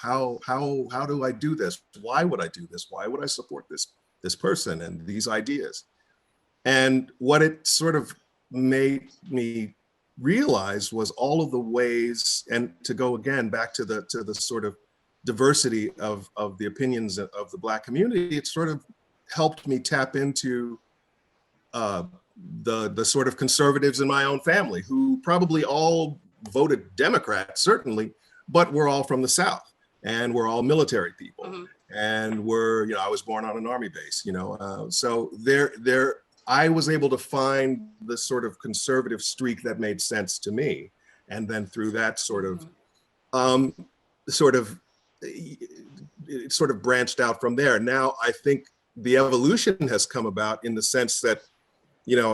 do I do this? Why would I do this? Why would I support this person and these ideas? And what it sort of made me realize was all of the ways, and to go again back to the sort of diversity of the opinions of the Black community, it sort of helped me tap into the sort of conservatives in my own family who probably all voted Democrat, certainly, but we're all from the South and we're all military people. And I was born on an army base, so I was able to find the sort of conservative streak that made sense to me. And then through that it sort of branched out from there. Now, I think the evolution has come about in the sense that,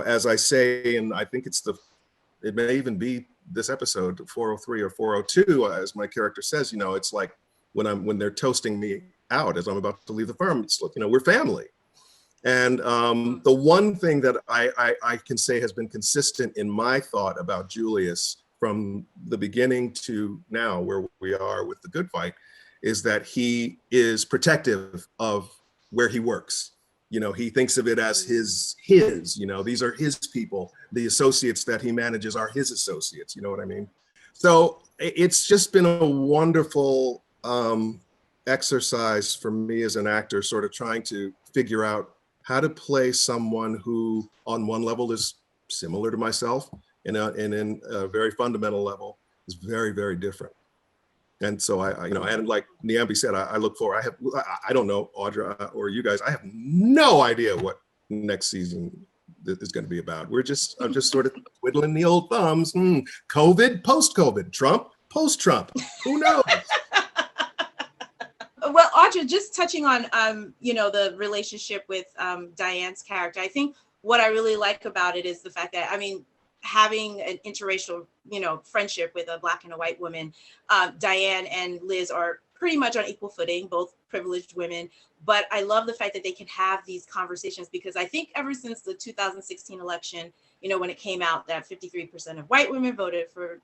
as I say, and I think it may even be this episode 403 or 402, as my character says, it's like when they're toasting me out as I'm about to leave the firm, it's like, we're family. And the one thing that I can say has been consistent in my thought about Julius from the beginning to now, where we are with The Good Fight, is that he is protective of where he works. He thinks of it as his, these are his people. The associates that he manages are his associates, you know what I mean? So it's just been a wonderful exercise for me as an actor, sort of trying to figure out how to play someone who on one level is similar to myself and in a very fundamental level is very, very different. And so and like Niambi said, I look forward. I don't know, Audra or you guys, I have no idea what next season is going to be about. I'm just sort of twiddling the old thumbs. COVID, post-COVID, Trump, post-Trump, who knows? Well, Audra, just touching on, the relationship with Diane's character, I think what I really like about it is the fact that, having an interracial, friendship with a Black and a white woman, Diane and Liz are pretty much on equal footing, both privileged women. But I love the fact that they can have these conversations, because I think ever since the 2016 election, when it came out that 53% of white women voted for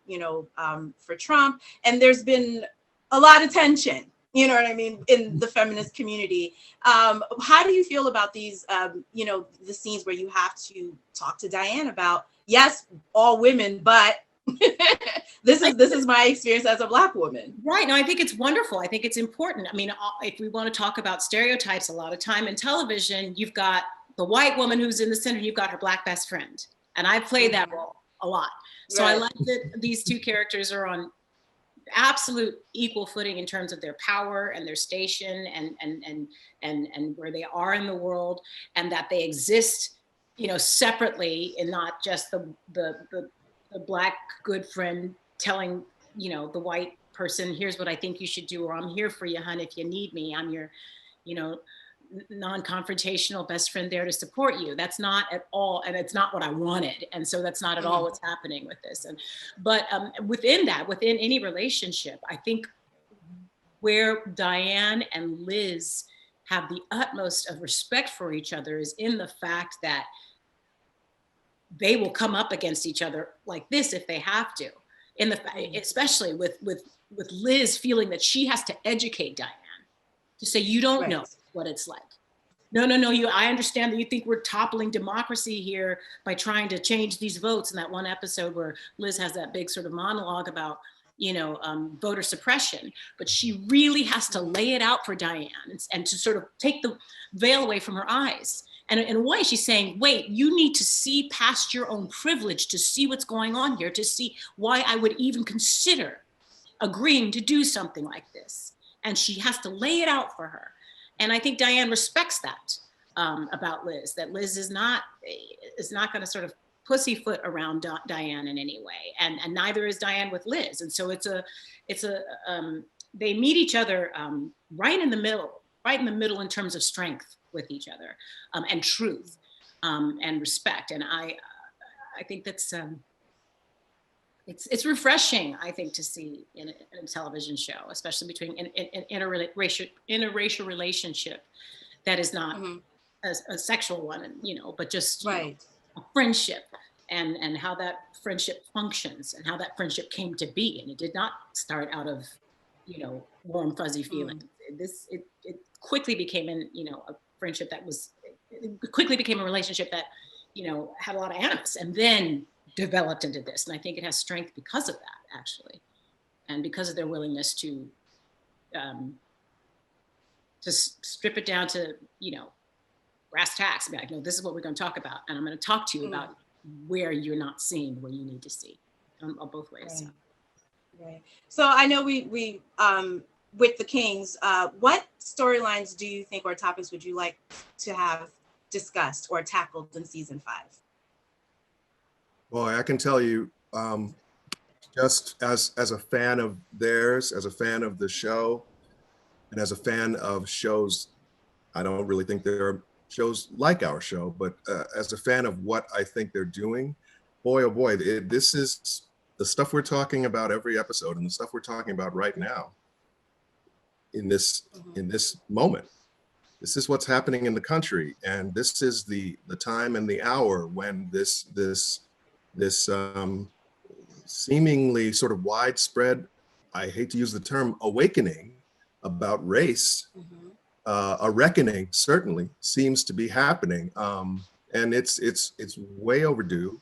Trump, and there's been a lot of tension, in the feminist community. How do you feel about these, the scenes where you have to talk to Diane about, yes, all women, but this is my experience as a Black woman. Right. No, I think it's wonderful. I think it's important. If we want to talk about stereotypes, a lot of time in television, you've got the white woman who's in the center, you've got her Black best friend. And I played that role a lot. So I like that these two characters are on absolute equal footing in terms of their power and their station and where they are in the world, and that they exist, separately, and not just the Black good friend telling, the white person, here's what I think you should do, or I'm here for you, hon, if you need me. I'm your, non-confrontational best friend there to support you. That's not at all, and it's not what I wanted. And so that's not at all what's happening with this. But within any relationship, I think where Diane and Liz have the utmost of respect for each other is in the fact that they will come up against each other like this if they have to. Especially with Liz feeling that she has to educate Diane to say, you don't know what it's like. no, I understand that you think we're toppling democracy here by trying to change these votes. In that one episode where Liz has that big sort of monologue about, voter suppression, but she really has to lay it out for Diane and to sort of take the veil away from her eyes. And in a way, she's saying, wait, you need to see past your own privilege to see what's going on here, to see why I would even consider agreeing to do something like this. And she has to lay it out for her. And I think Diane respects that about Liz, that Liz is not going to sort of pussyfoot around Diane in any way. And neither is Diane with Liz. And so they meet each other right in the middle in terms of strength with each other, and truth, and respect. And I think that's, it's refreshing, I think, to see in a television show, especially between in interracial relationship that is not a sexual one, but just a friendship, and how that friendship functions and how that friendship came to be. And it did not start out of, warm, fuzzy feelings. It quickly became a friendship it quickly became a relationship that, had a lot of animus, and then developed into this. And I think it has strength because of that, actually, and because of their willingness to strip it down to, brass tacks, and be like, no, this is what we're going to talk about, and I'm going to talk to you about where you're not seeing where you need to see, on both ways. Right. So I know we with the Kings, what storylines do you think, or topics would you like to have discussed or tackled in season 5? Boy, I can tell you, just as a fan of theirs, as a fan of the show, and as a fan of shows, I don't really think there are shows like our show, but as a fan of what I think they're doing, boy, oh boy, this is the stuff we're talking about every episode, and the stuff we're talking about right now in this moment. This is what's happening in the country, and this is the time and the hour when this seemingly sort of widespread, I hate to use the term, awakening about race, a reckoning certainly seems to be happening, and it's way overdue.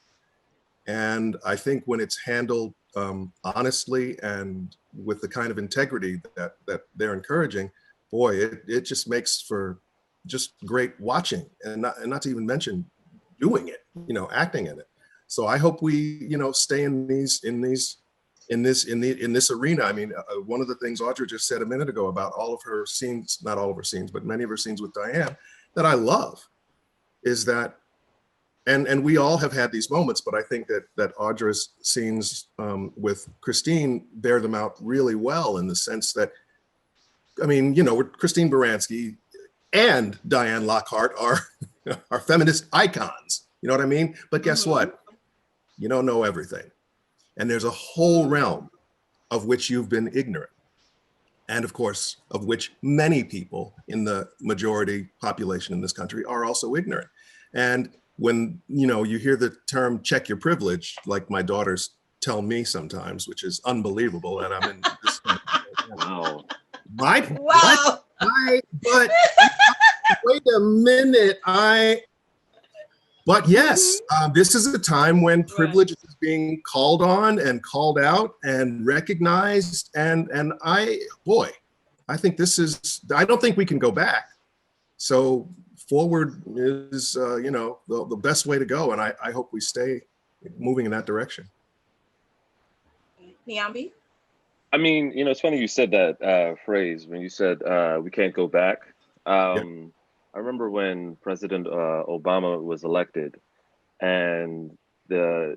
And I think when it's handled honestly and with the kind of integrity that they're encouraging, boy, it just makes for just great watching, and not to even mention doing it, acting in it. So I hope we, stay in this arena. I mean, one of the things Audra just said a minute ago about all of her scenes, not all of her scenes, but many of her scenes with Diane, that I love, is that, and we all have had these moments, but I think that Audra's scenes with Christine bear them out really well, in the sense that, I mean, Christine Baranski and Diane Lockhart are feminist icons. You know what I mean? But guess what? You don't know everything. And there's a whole realm of which you've been ignorant. And of course, of which many people in the majority population in this country are also ignorant. And when, you hear the term check your privilege, like my daughters tell me sometimes, which is unbelievable. And I'm in this. Wow. Right? Wow. But wait a minute. But yes, this is a time when privilege is being called on and called out and recognized. And I think I don't think we can go back. So forward is, the best way to go. And I hope we stay moving in that direction. Niambi? I mean, it's funny you said that phrase when you said we can't go back. I remember when President Obama was elected, and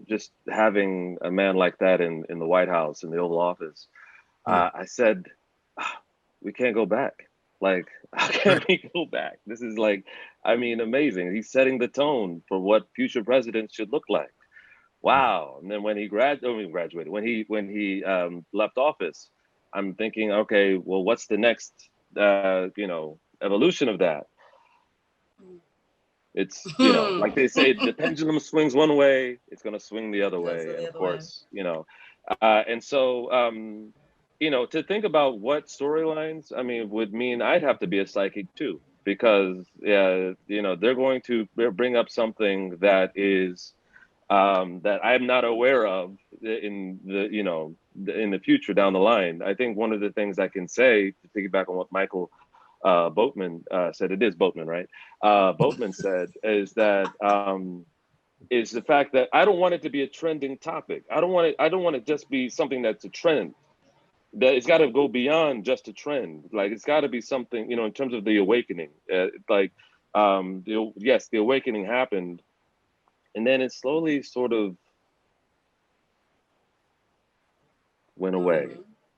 just having a man like that in the White House, in the Oval Office, I said, we can't go back. Like, how can we go back? This is amazing. He's setting the tone for what future presidents should look like. Wow. And then when he graduated, when he left office, I'm thinking, okay, well, what's the next, evolution of that? It's, like they say, the pendulum swings one way, it's going to swing the other way. And of course, and so, to think about what storylines, would mean I'd have to be a psychic too, because they're going to bring up something that is that I'm not aware of in the future down the line. I think one of the things I can say, to piggyback on what Michael Boatman said, it is Boatman, right? Boatman said, is that is the fact that I don't want it to be a trending topic. I don't want it just be something that's a trend. That it's got to go beyond just a trend. Like, it's got to be something, in terms of the awakening. The awakening happened, and then it slowly sort of went away.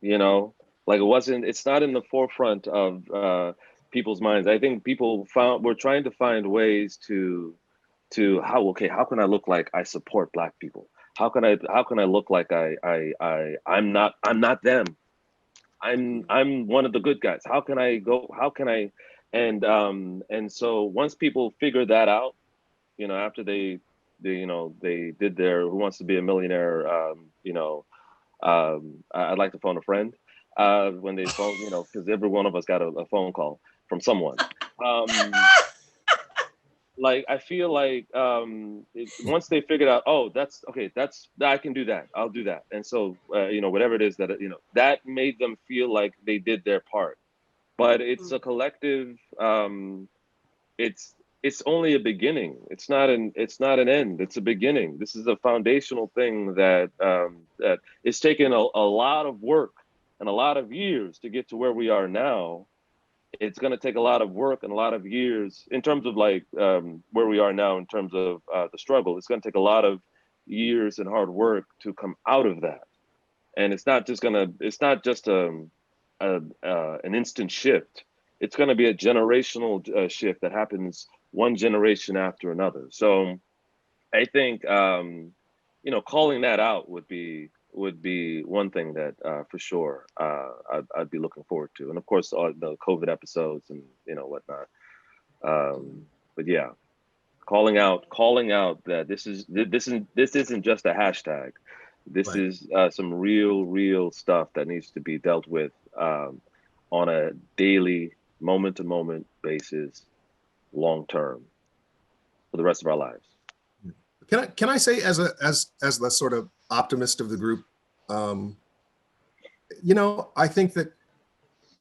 It's not in the forefront of people's minds. I think people were trying to find ways to how can I look like I support Black people? How can I look like I'm not them? I'm one of the good guys. And so once people figured that out, after they did their Who Wants to Be a Millionaire, I'd like to phone a friend, when they phone, because every one of us got a phone call from someone. I feel like once they figured out, I can do that, I'll do that. And so, whatever it is that, that made them feel like they did their part. But it's a collective, it's only a beginning. It's not an end, it's a beginning. This is a foundational thing that it's taken a lot of work and a lot of years to get to where we are now. It's going to take a lot of work and a lot of years in terms of where we are now in terms of the struggle. It's going to take a lot of years and hard work to come out of that. And it's not just an instant shift. It's going to be a generational shift that happens one generation after another. So I think, calling that out would be one thing that for sure I'd be looking forward to, and of course all the COVID episodes and whatnot. But yeah, calling out that this isn't just a hashtag. This is some real stuff that needs to be dealt with on a daily, moment to moment basis, long term, for the rest of our lives. Can I say, as the sort of optimist of the group, I think that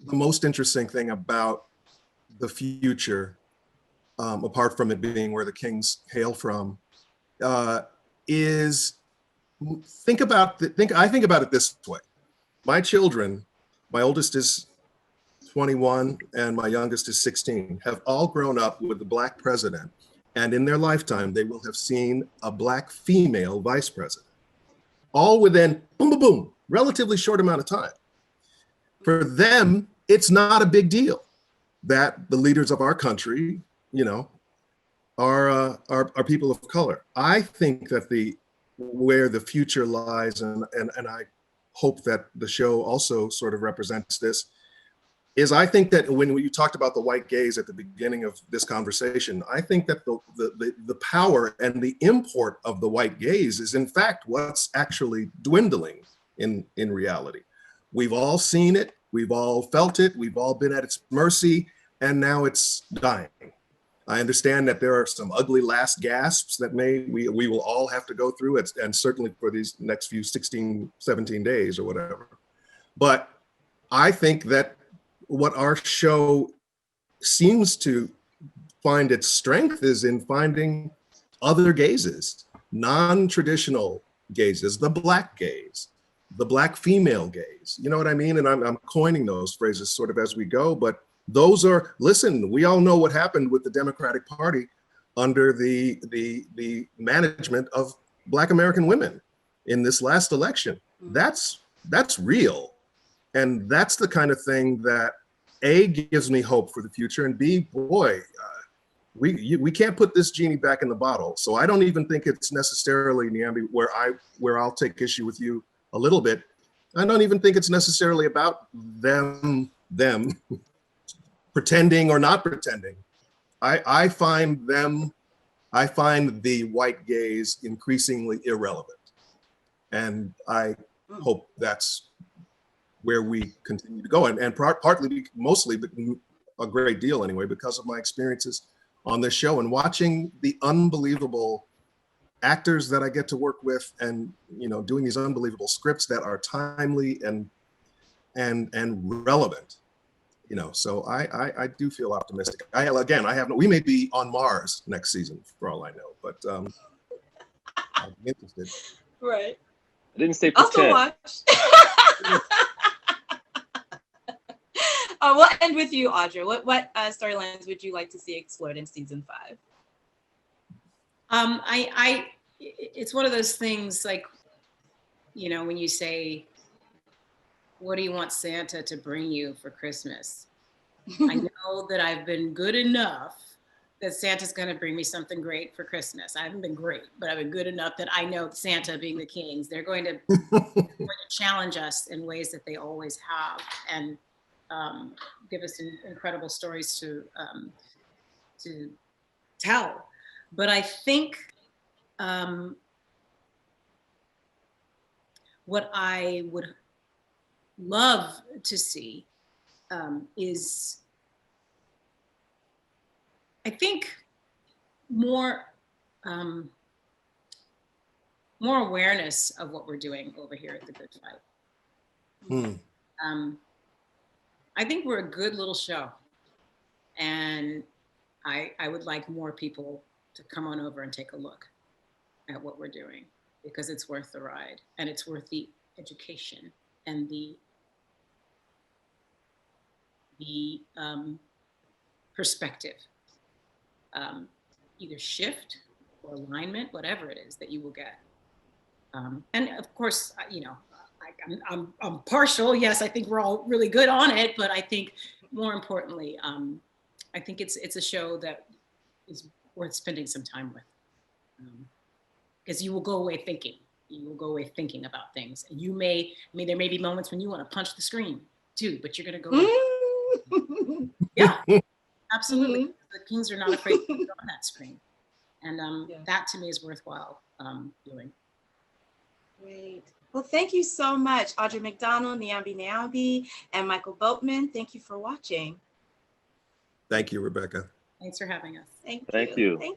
the most interesting thing about the future, apart from it being where the kings hail from, is I think about it this way. My children, my oldest is 21 and my youngest is 16, have all grown up with the Black president. And in their lifetime, they will have seen a Black female vice president, all within boom, boom, boom, relatively short amount of time. For them, it's not a big deal that the leaders of our country, are people of color. I think that where the future lies, and I hope that the show also sort of represents this, is I think that when you talked about the white gaze at the beginning of this conversation, I think that the power and the import of the white gaze is in fact what's actually dwindling in reality. We've all seen it, we've all felt it, we've all been at its mercy, and now it's dying. I understand that there are some ugly last gasps that we will all have to go through, and certainly for these next few 16, 17 days or whatever. But I think that what our show seems to find its strength is in finding other gazes, non-traditional gazes, the Black gaze, the Black female gaze. You know what I mean? And I'm coining those phrases sort of as we go, but those are, listen, we all know what happened with the Democratic Party under the management of Black American women in this last election. That's real. And that's the kind of thing that A, gives me hope for the future, and B, boy, we can't put this genie back in the bottle. So I don't even think it's necessarily, Niambi, where I'll take issue with you a little bit. I don't even think it's necessarily about them pretending or not pretending. I find the white gaze increasingly irrelevant. And I hope that's where we continue to go. And partly, mostly a great deal anyway, because of my experiences on this show and watching the unbelievable actors that I get to work with, and doing these unbelievable scripts that are timely and relevant. So I do feel optimistic. We may be on Mars next season for all I know, but I'm interested. Right. I didn't say I'll still pretend. watch. We'll end with you, Audra. What storylines would you like to see explored in season 5? It's one of those things like, when you say, what do you want Santa to bring you for Christmas? I know that I've been good enough that Santa's going to bring me something great for Christmas. I haven't been great, but I've been good enough that I know Santa, being the Kings, they're going to challenge us in ways that they always have, and give us incredible stories to tell. But I think what I would love to see is, I think, more awareness of what we're doing over here at the Good Fight. I think we're a good little show, and I would like more people to come on over and take a look at what we're doing, because it's worth the ride, and it's worth the education and the perspective, either shift or alignment, whatever it is that you will get. And of course, I'm partial. Yes, I think we're all really good on it, but I think more importantly, I think it's a show that is worth spending some time with, because you will go away thinking. You will go away thinking about things, and there may be moments when you want to punch the screen too, but you're going to go. Yeah, absolutely. The Kings are not afraid to go on that screen, and that to me is worthwhile doing. Great. Well, thank you so much, Audra McDonald, Nyambi, and Michael Boatman. Thank you for watching. Thank you, Rebecca. Thanks for having us. Thank you.